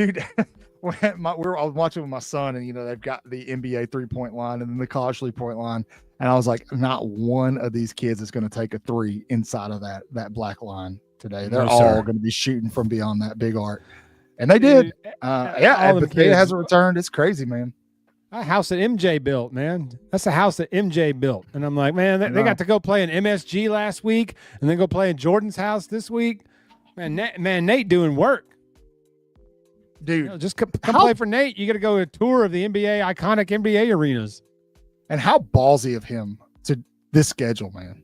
was watching with my son, and they've got the NBA 3-point line and then the college 3-point line. And I was like, not one of these kids is going to take a three inside of that black line today. They're all going to be shooting from beyond that big arc. And they did. But it hasn't returned. It's crazy, man. A house that MJ built, man. That's a house that MJ built. And I'm like, man, they got to go play in MSG last week and then go play in Jordan's house this week. Man, Nate doing work. Dude. Just come play for Nate. You got to go a tour of the iconic NBA arenas. And how ballsy of him to this schedule, man.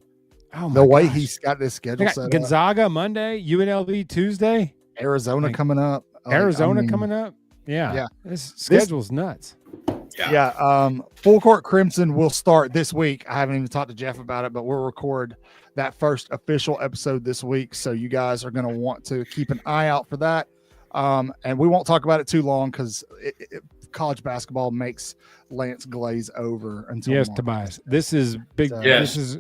Oh my The way gosh. He's got this schedule set Gonzaga Monday, UNLV Tuesday. Arizona coming up. Coming up. Yeah. This schedule's nuts. Full Court Crimson will start this week. I haven't even talked to Jeff about it, but we'll record that first official episode this week. So you guys are going to want to keep an eye out for that. And we won't talk about it too long because college basketball makes Lance glaze over until Yes, Tobias. This is big. This is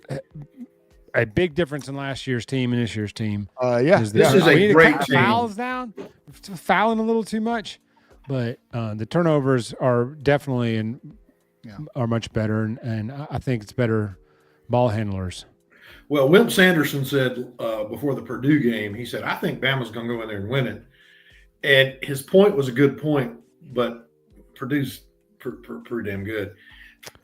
a big difference in last year's team and this year's team. This is a great team. Fouls down, fouling a little too much, but the turnovers are definitely are much better, and I think it's better ball handlers. Well, Wimp Sanderson said before the Purdue game, he said, "I think Bama's going to go in there and win it," and his point was a good point, but Purdue's pretty damn good.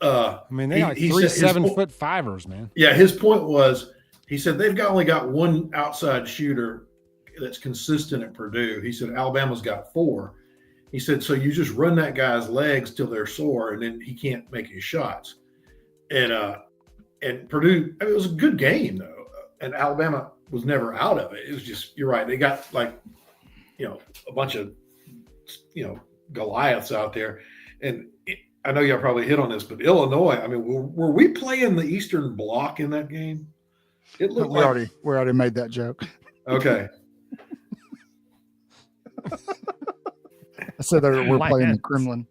They got 3 7-foot-5ers, man. Yeah, his point was, he said they've only got one outside shooter that's consistent at Purdue. He said Alabama's got 4. He said, so you just run that guy's legs till they're sore, and then he can't make his shots. And Purdue, it was a good game though, and Alabama was never out of it. It was just, you're right, they got a bunch of Goliaths out there, and I know y'all probably hit on this, but Illinois, were we playing the Eastern Bloc in that game? It looked we already made that joke. Okay. I said we're playing the Kremlin.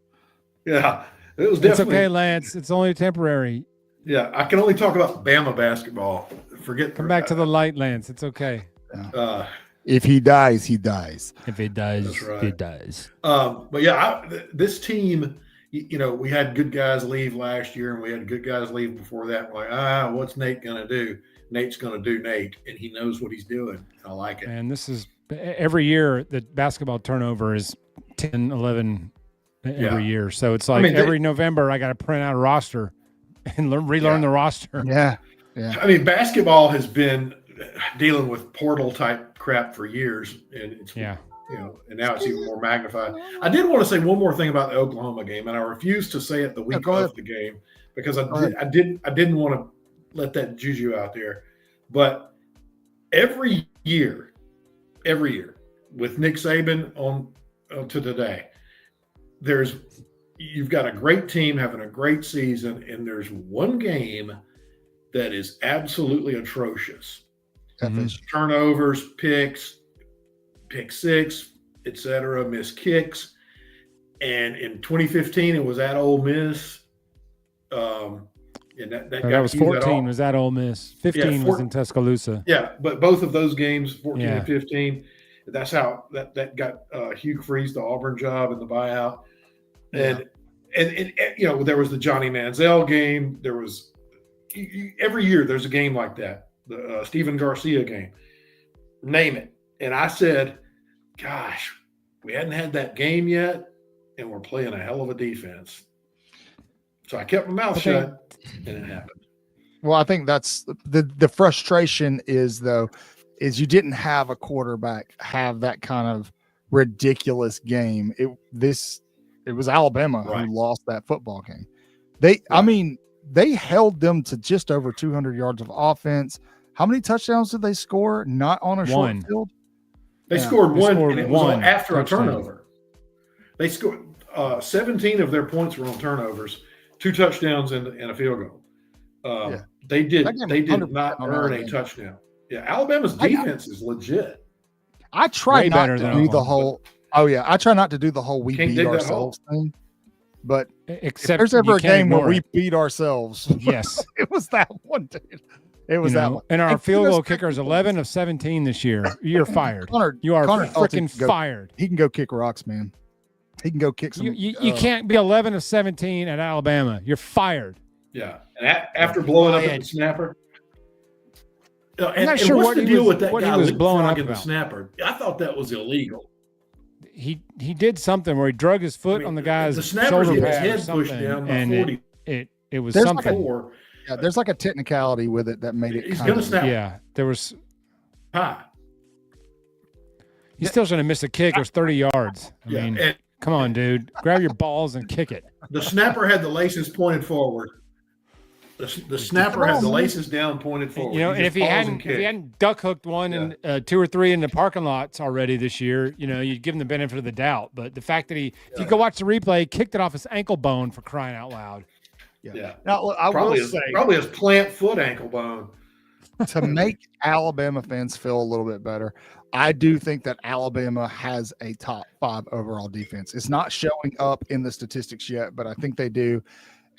Yeah, it was definitely. It's okay, Lance. It's only temporary. Yeah, I can only talk about Bama basketball. Come back to the light, Lance. It's okay. If he dies, he dies. If he dies, right. he dies. But yeah, this team, we had good guys leave last year, and we had good guys leave before that. We're like, what's Nate going to do? Nate's going to do Nate, and he knows what he's doing. I like it. And this is every year the basketball turnover is 10, 11 every year. So it's like every November I got to print out a roster and relearn the roster. Yeah. Basketball has been dealing with portal type crap for years, and it's and now it's even more magnified. I did want to say one more thing about the Oklahoma game, and I refused to say it the week of the game because I didn't want to let that juju out there. But every year with Nick Saban on to today, you've got a great team having a great season, and there's one game that is absolutely atrocious. Mm-hmm. Turnovers, picks, pick six, etc., missed kicks. And in 2015, it was at Ole Miss. And that was 14 was at Ole Miss. 15 was in Tuscaloosa. Yeah, but both of those games, 14 and 15, that's how that got Hugh Freeze the Auburn job in the buyout. And there was the Johnny Manziel game. There was every year there's a game like that. The Steven Garcia game. Name it. And I said, gosh, we hadn't had that game yet, and we're playing a hell of a defense. So I kept my mouth shut, and it happened. Well, I think that's the frustration is you didn't have a quarterback have that kind of ridiculous game. It was Alabama who lost that football game. They held them to just over 200 yards of offense. How many touchdowns did they score? Not on a short field. They scored one, and it was after a turnover. They scored 17 of their points were on turnovers, 2 touchdowns and a field goal. They did not earn a touchdown. Yeah, Alabama's defense is legit. I try not to do the whole. Oh yeah, I try not to do the whole we beat ourselves thing. But except if there's ever a game where we beat ourselves, yes, it was that one, dude. It was that one. And our field goal kicker is 11 of 17 this year. You're fired. You are freaking fired. He can go kick rocks, man. He can go kick some. You can't be 11 of 17 at Alabama. You're fired. Yeah, and after blowing up at the snapper. I'm not sure what's the deal with that guy he was blowing up the snapper? I thought that was illegal. He did something where he drug his foot on the guy's shoulder pad or something, and it was something. There's like a technicality with it that made it. He's gonna snap. Yeah, there was. He still shouldn't have missed a kick. It was 30 yards. I mean, come on, dude, grab your balls and kick it. The snapper had the laces pointed forward. The snapper has the laces down, pointed forward. And if he hadn't duck hooked one and 2 or 3 in the parking lots already this year, you'd give him the benefit of the doubt. But the fact that if you go watch the replay, kicked it off his ankle bone, for crying out loud. Yeah. Now, I will say, probably his plant foot ankle bone. To make Alabama fans feel a little bit better, I do think that Alabama has a top 5 overall defense. It's not showing up in the statistics yet, but I think they do.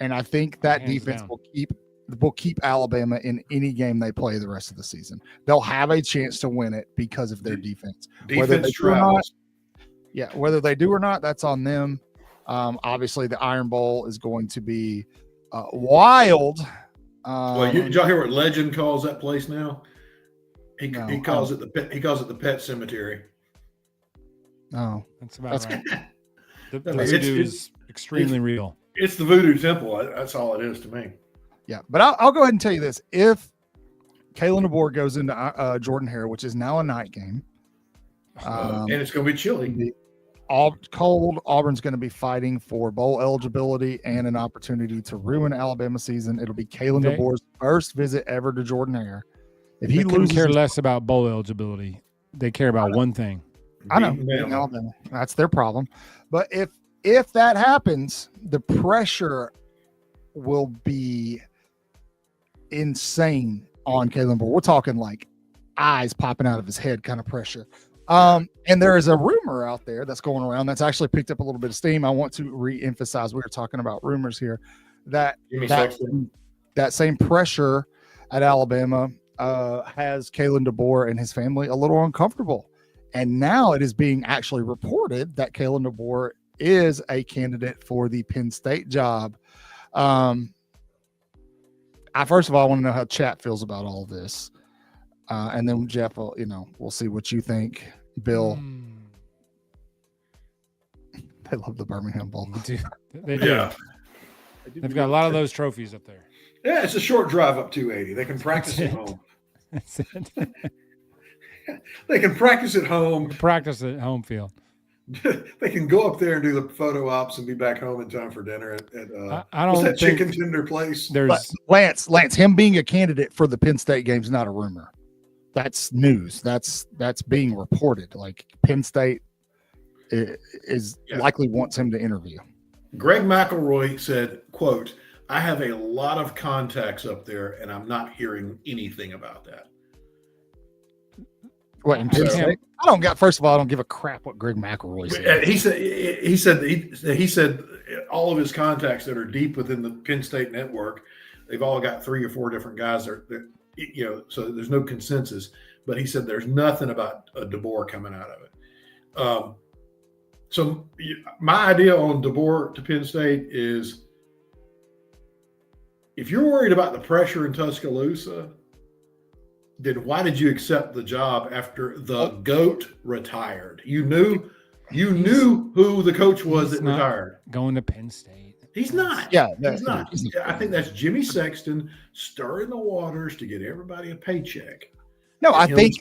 And I think that defense will keep Alabama in any game they play the rest of the season. They'll have a chance to win it because of their defense. Whether they do or not, that's on them. Obviously, the Iron Bowl is going to be wild. Did y'all hear what Legend calls that place now? He calls it the Pet Cemetery. Oh, that's about right. The voodoo is extremely real. It's the Voodoo Temple. That's all it is to me. Yeah, but I'll go ahead and tell you this: if Kalen DeBoer goes into Jordan-Hare, which is now a night game, and it's going to be chilly, cold, Auburn's going to be fighting for bowl eligibility and an opportunity to ruin Alabama season. It'll be Kalen DeBoer's first visit ever to Jordan-Hare. If he couldn't care less about bowl eligibility, they care about one thing. I know, Alabama. That's their problem. But if that happens, the pressure will be insane on Kalen DeBoer. We're talking like eyes popping out of his head kind of pressure. And there is a rumor out there that's going around that's actually picked up a little bit of steam. I want to re-emphasize, we were talking about rumors here, that same pressure at Alabama has Kalen DeBoer and his family a little uncomfortable. And now it is being actually reported that Kalen DeBoer is a candidate for the Penn State job. First of all, I want to know how chat feels about all of this. And then Jeff, we'll see what you think. Bill, they love the Birmingham Bowl. They do. Yeah. They've got a lot of those trophies up there. Yeah, it's a short drive up 280. They can practice at home. That's it. They can practice at home. Practice at home field. They can go up there and do the photo ops and be back home in time for dinner at I don't what's that think chicken tender place? But Lance, him being a candidate for the Penn State game is not a rumor. That's news. That's being reported. Like Penn State is likely wants him to interview. Greg McElroy said, quote, "I have a lot of contacts up there and I'm not hearing anything about that." What, in Penn State? First of all, I don't give a crap what Greg McElroy said. He said all of his contacts that are deep within the Penn State network, they've all got 3 or 4 different guys so there's no consensus, but he said there's nothing about a DeBoer coming out of it. So my idea on DeBoer to Penn State is, if you're worried about the pressure in Tuscaloosa, then why did you accept the job after the GOAT retired? You knew who the coach was that retired. Going to Penn State. He's not. Yeah, he's not. I think that's Jimmy Sexton stirring the waters to get everybody a paycheck. No, I think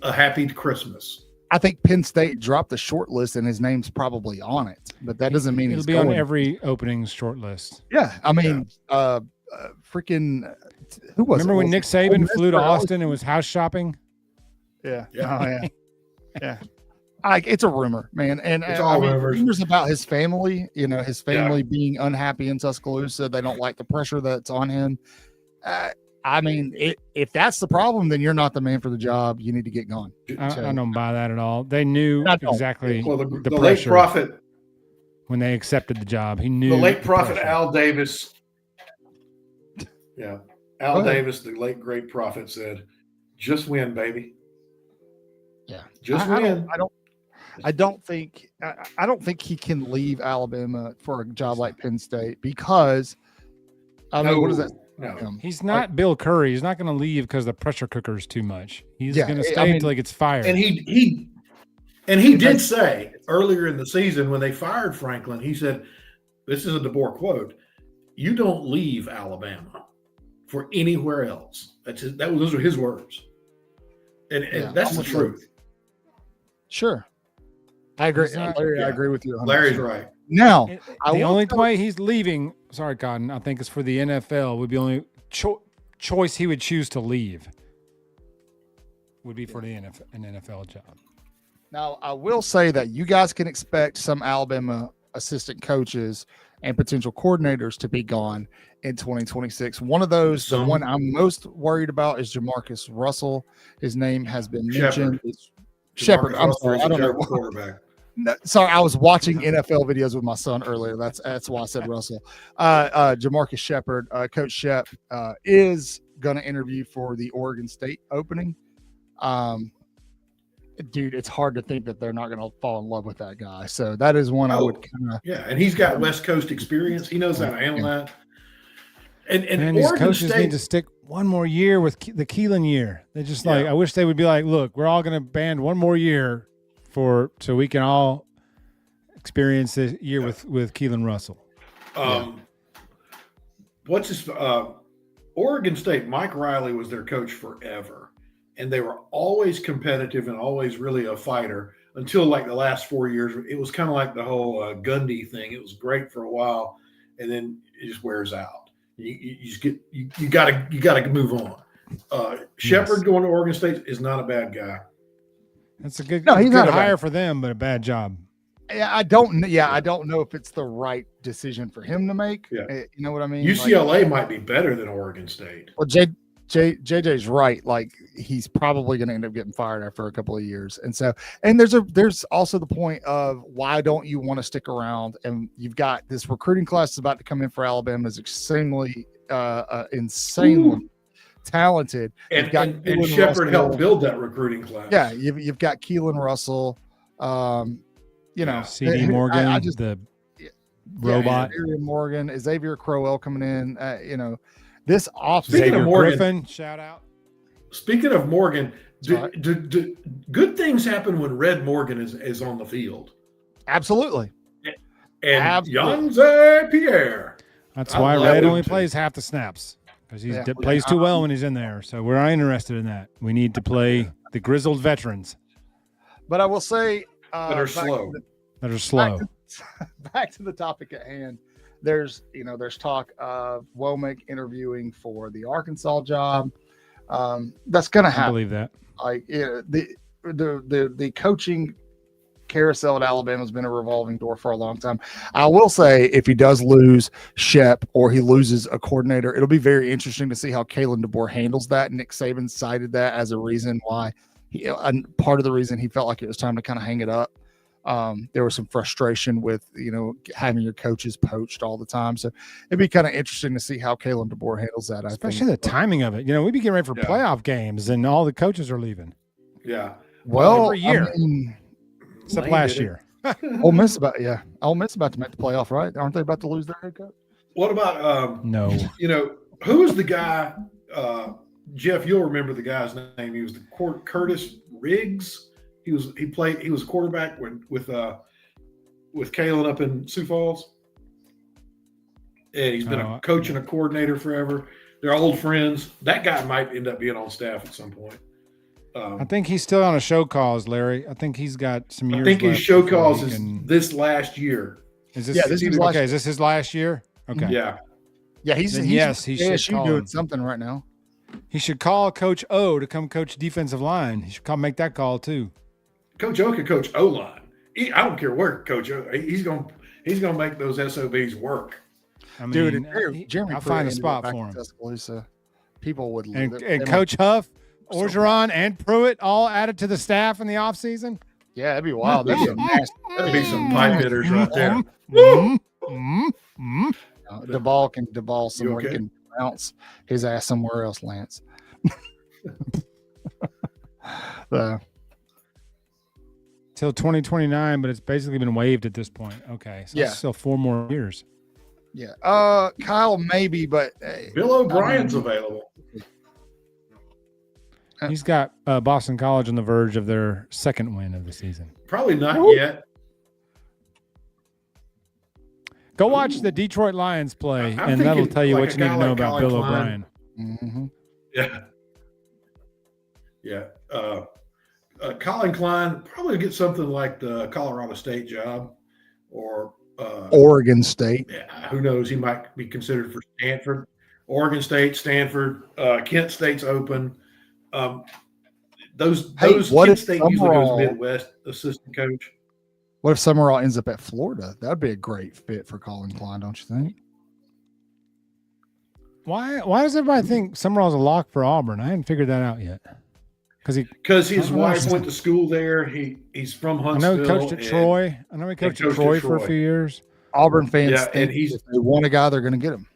a happy Christmas. I think Penn State dropped the short list and his name's probably on it, but that doesn't mean it'll be on every opening short list. Yeah, I mean, freaking who was? Remember when Nick Saban flew to Austin and was house shopping? Yeah, yeah. It's a rumor, man, and it's all rumors about his family. You know, his family being unhappy in Tuscaloosa. They don't like the pressure that's on him. I mean, if that's the problem, then you're not the man for the job. You need to get gone. I don't buy that at all. They knew exactly the late pressure prophet when they accepted the job. He knew the late prophet Al Davis. Yeah, Al Davis, the late great prophet, said, "Just win, baby." Yeah, just win. I don't think he can leave Alabama for a job like Penn State because mean, what is that? No. He's not Bill Curry. He's not going to leave because the pressure cooker is too much. He's going to stay until he gets fired. And he did say earlier in the season when they fired Franklin, he said, "This is a DeBoer quote: you don't leave Alabama for anywhere else." Those are his words, and that's the truth. Sure. I agree. Larry, I agree with you. 100%. Larry's right. Now, the only way he's leaving, sorry, Cotton, I think is for the NFL, would be the only choice he would choose to leave would be for an NFL job. Now, I will say that you guys can expect some Alabama assistant coaches and potential coordinators to be gone in 2026. One of those, the one I'm most worried about is JaMarcus Russell. His name has been mentioned. Shephard. I'm sorry. I don't know. Quarterback. No, sorry, I was watching NFL videos with my son earlier. That's why I said Russell. JaMarcus Shephard, Coach Shep, is going to interview for the Oregon State opening. Dude, it's hard to think that they're not going to fall in love with that guy. So that is one I would kind of. Yeah, and he's got West Coast experience. He knows how to handle that. And these Oregon coaches State need to stick one more year with the Keelan year. They just I wish they would be like, look, we're all going to band one more year so we can all experience this year with Keelan Russell. What's his Oregon State? Mike Riley was their coach forever, and they were always competitive and always really a fighter until like the last 4 years. It was kind of like the whole Gundy thing. It was great for a while, and then it just wears out. You just get you got to move on. Shepherd going to Oregon State is not a bad guy. That's a good hire for them, but a bad job. Yeah, I don't know if it's the right decision for him to make. Yeah. You know what I mean? UCLA might be better than Oregon State. Well, JJ's right. Like he's probably going to end up getting fired after a couple of years, and there's also the point of why don't you want to stick around? And you've got this recruiting class that's about to come in for Alabama is insanely talented. And Shephard helped build that recruiting class. Yeah, you've got Keelan Russell. CD Morgan, the robot. Xavier Morgan, Xavier Crowell coming in. This off. Speaking of Morgan, Griffin, shout out. Speaking of Morgan, do good things happen when Red Morgan is on the field? Absolutely. And Yanze Pierre. That's why Red only plays half the snaps because he plays too well when he's in there. So we're not interested in that. We need to play the grizzled veterans. But I will say that are slow. Back to the topic at hand. There's talk of Womack interviewing for the Arkansas job. That's going to happen. I believe that. Like the coaching carousel at Alabama has been a revolving door for a long time. I will say if he does lose Shep or he loses a coordinator, it'll be very interesting to see how Kalen DeBoer handles that. Nick Saban cited that as a reason why part of the reason he felt like it was time to kind of hang it up. There was some frustration with, having your coaches poached all the time. So it'd be kind of interesting to see how Kalen DeBoer handles that. Especially the timing of it. We'd be getting ready for playoff games and all the coaches are leaving. Yeah. Well, every year. Except last year. Ole Miss about to make the playoff, right? Aren't they about to lose their head coach? What about no. Who was the guy, Jeff, you'll remember the guy's name. He was Curtis Riggs. He was a quarterback with Kalen up in Sioux Falls. and he's been a coach and a coordinator forever. They're old friends. That guy might end up being on staff at some point. I think he's still on a show cause, Larry. I think he's got some years. I think his show cause is this last year. Is this? Yeah, this is okay. Is this his last year? Okay. Yeah. Yeah, he should doing something right now. He should call Coach O to come coach defensive line. He should make that call too. Coach O can coach O line. I don't care where Coach O. He's gonna make those SOBs work. I mean, dude, Jeremy, I'll find a spot for him. Tuscaloosa. People would and Coach Huff, Orgeron, and Pruitt all added to the staff in the offseason. Yeah, that'd be wild. That'd be some pipe hitters right there. DeBoer can DeBoer somewhere. He can bounce his ass somewhere else, Lance. Till 2029, but it's basically been waived at this point. Okay, so it's still 4 more years. Yeah, Kyle maybe, but Bill O'Brien's available. He's got Boston College on the verge of their 2nd win of the season. Probably not yet. Go watch the Detroit Lions play, and that'll tell you what you need to know about Bill O'Brien. Mm-hmm. Yeah. Colin Klein probably get something like the Colorado State job or Oregon State. Yeah, who knows? He might be considered for Stanford, Oregon State, Stanford, Kent State's open. Those Kent State usually goes Midwest assistant coach. What if Summerall ends up at Florida? That'd be a great fit for Colin Klein, don't you think? Why does everybody think Summerall's a lock for Auburn? I hadn't figured that out yet. Because his wife went to school there. He's from Huntsville. I know he coached at Troy. I know he coached at Troy for a few years. Auburn fans think if they want a guy, they're going to get him.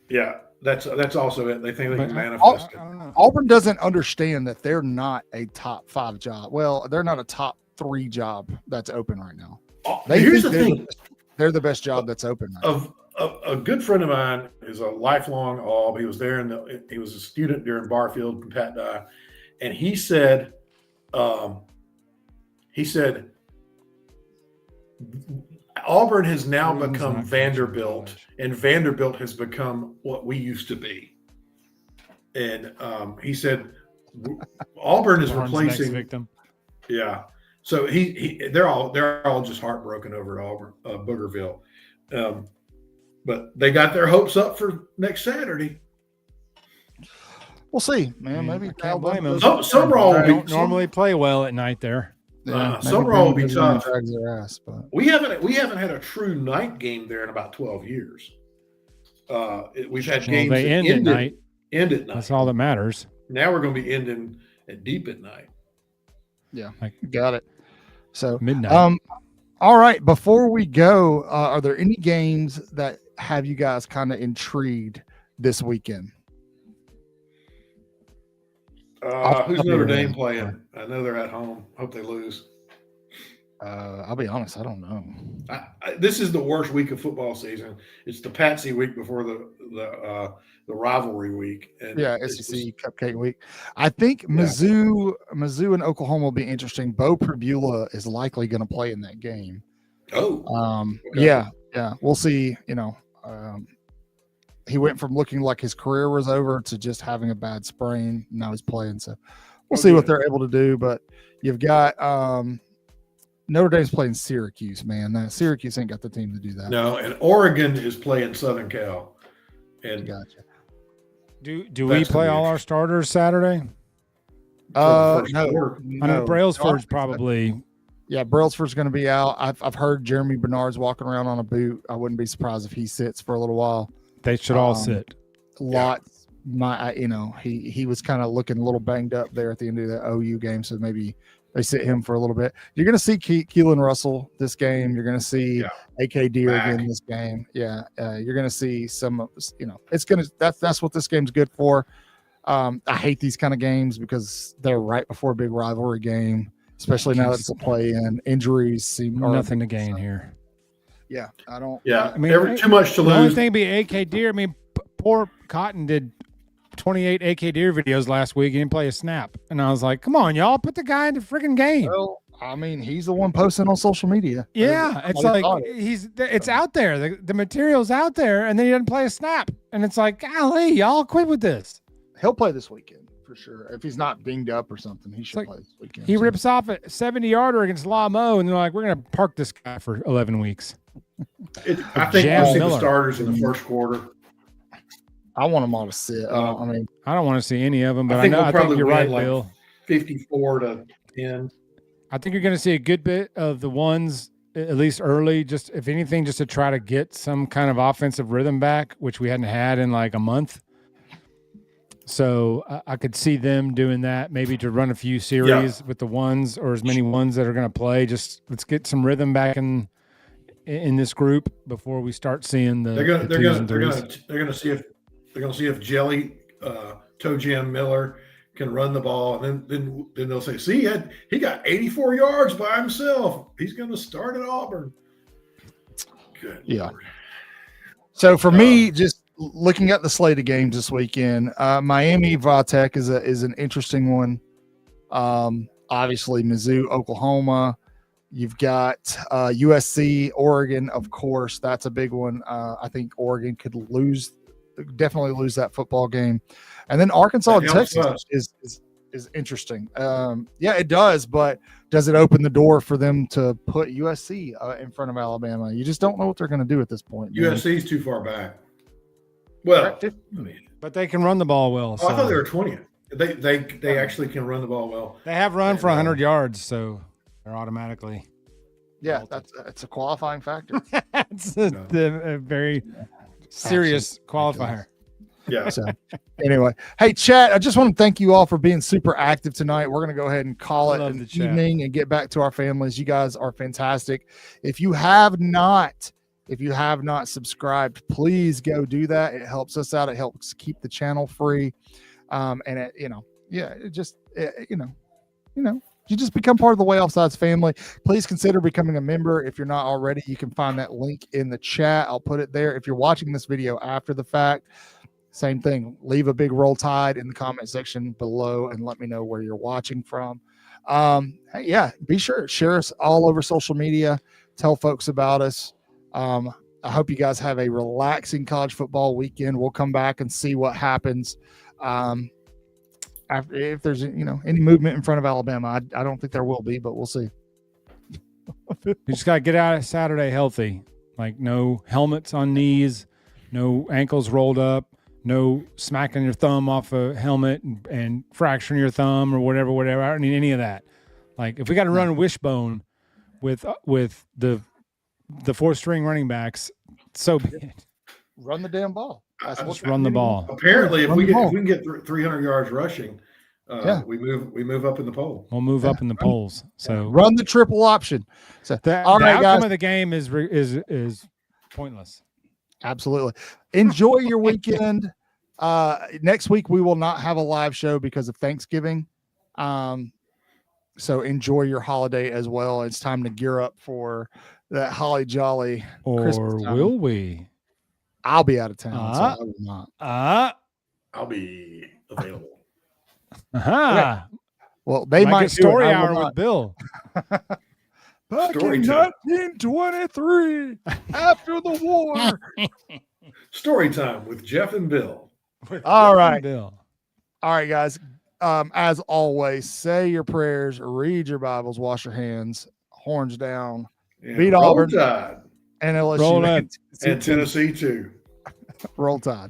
Yeah, that's also it. They think they can manifest it. Auburn doesn't understand that they're not a top 5 job. Well, they're not a top 3 job that's open right now. Here's the thing. They're the best job that's open right now. A good friend of mine is a lifelong Aub. He was there he was a student during Barfield and Pat Dye. And he said, Auburn has now become Vanderbilt, and Vanderbilt has become what we used to be. And he said, Auburn is replacing victim. Yeah. So they're all just heartbroken over Auburn, Boogerville. But they got their hopes up for next Saturday. We'll see, man. Maybe can't blame them. Summerall don't normally play well at night there. Summerall will be tough. Drags their ass, but we haven't had a true night game there in about 12 years. We've had games they end at night. End at night. That's all that matters. Now we're going to be ending at deep at night. Yeah, got it. So midnight. All right. Before we go, are there any games that have you guys kind of intrigued this weekend? Who's Notre Dame playing? I know they're at home. Hope they lose. I'll be honest, I don't know. This is the worst week of football season. It's the Patsy week before the rivalry week. And SEC Cupcake week. I think Mizzou and Oklahoma will be interesting. Bo Pribula is likely going to play in that game. Okay. Yeah. We'll see. He went from looking like his career was over to just having a bad sprain. Now he's playing. So we'll see what they're able to do. But you've got Notre Dame's playing Syracuse, man. Syracuse ain't got the team to do that. No, and Oregon is playing Southern Cal. And gotcha. Do we play all our starters Saturday? No. I know Brailsford's probably. Yeah, Brailsford's going to be out. I've heard Jeremy Bernard's walking around on a boot. I wouldn't be surprised if he sits for a little while. They should all sit. Lots. He was kind of looking a little banged up there at the end of the OU game, so maybe they sit him for a little bit. You're going to see Keelan Russell this game. You're going to see AK Deer again this game. Yeah, you're going to see some. It's going to. That's what this game's good for. I hate these kind of games because they're right before a big rivalry game, especially now that it's a play-in. Injuries seem nothing to gain here. Yeah, I don't. Yeah, I mean, too much to lose. The only thing be AK Deer. I mean, poor Cotton did 28 AK Deer videos last week. He didn't play a snap, and I was like, "Come on, y'all, put the guy in the freaking game." Well, I mean, he's the one posting on social media. Yeah, it's like it's out there. The material's out there, and then he doesn't play a snap. And it's like, golly, y'all quit with this. He'll play this weekend for sure. If he's not dinged up or something, he should play this weekend. He rips off a 70-yarder against Lamo, and they're like, we're going to park this guy for 11 weeks. I think we'll see the starters in the first quarter. I want them all to sit. I don't want to see any of them, but I think you're right, Bill. 54-10. I think you're going to see a good bit of the ones, at least early, just if anything, just to try to get some kind of offensive rhythm back, which we hadn't had in like a month. So I could see them doing that, maybe to run a few series with the ones or as many ones that are going to play. Just let's get some rhythm back in this group before we start seeing the. They're going to see if Jelly Toe Jam Miller can run the ball, and then they'll say, see, he got 84 yards by himself. He's going to start at Auburn. Good Lord. So for me, just looking at the slate of games this weekend, Miami Vatech is an interesting one. Obviously, Mizzou, Oklahoma. You've got USC, Oregon, of course. That's a big one. I think Oregon could definitely lose that football game. And then Arkansas and Texas is interesting. It does, but does it open the door for them to put USC in front of Alabama? You just don't know what they're going to do at this point. USC is too far back. Well, but they can run the ball well. I thought they were 20th. They actually can run the ball well. They have run for 100 yards, so they're automatically. Yeah, it's a qualifying factor. It's a very serious qualifier. Yeah. So anyway, hey, chat, I just want to thank you all for being super active tonight. We're going to go ahead and call it an evening and get back to our families. You guys are fantastic. If you have not subscribed, please go do that. It helps us out. It helps keep the channel free. You just become part of the Way Offsides family. Please consider becoming a member. If you're not already, you can find that link in the chat. I'll put it there. If you're watching this video after the fact, same thing. Leave a big Roll Tide in the comment section below and let me know where you're watching from. Be sure share us all over social media. Tell folks about us. I hope you guys have a relaxing college football weekend. We'll come back and see what happens. If there's any movement in front of Alabama, I don't think there will be, but we'll see. You just got to get out of Saturday healthy. Like no helmets on knees, no ankles rolled up, no smacking your thumb off a helmet and fracturing your thumb or whatever. I don't need any of that. Like if we got to run a wishbone with the 4-string running backs, so be it. Run the damn ball. Let's run the ball. Apparently, if we can get 300 yards rushing, we move up in the poll. We'll move up in the polls. So run the triple option. So the outcome of the game is pointless. Absolutely. Enjoy your weekend. Next week we will not have a live show because of Thanksgiving. So enjoy your holiday as well. It's time to gear up for that holly jolly Christmas time. Will we? I'll be out of town, so I will not. I'll be available. Okay. Well, they might get story hour with Bill. Back in 1923, after the war. Story time with Jeff and Bill. All right, guys. As always, say your prayers, read your Bibles, wash your hands, horns down, beat Auburn, and LSU, and Tennessee too. Roll Tide.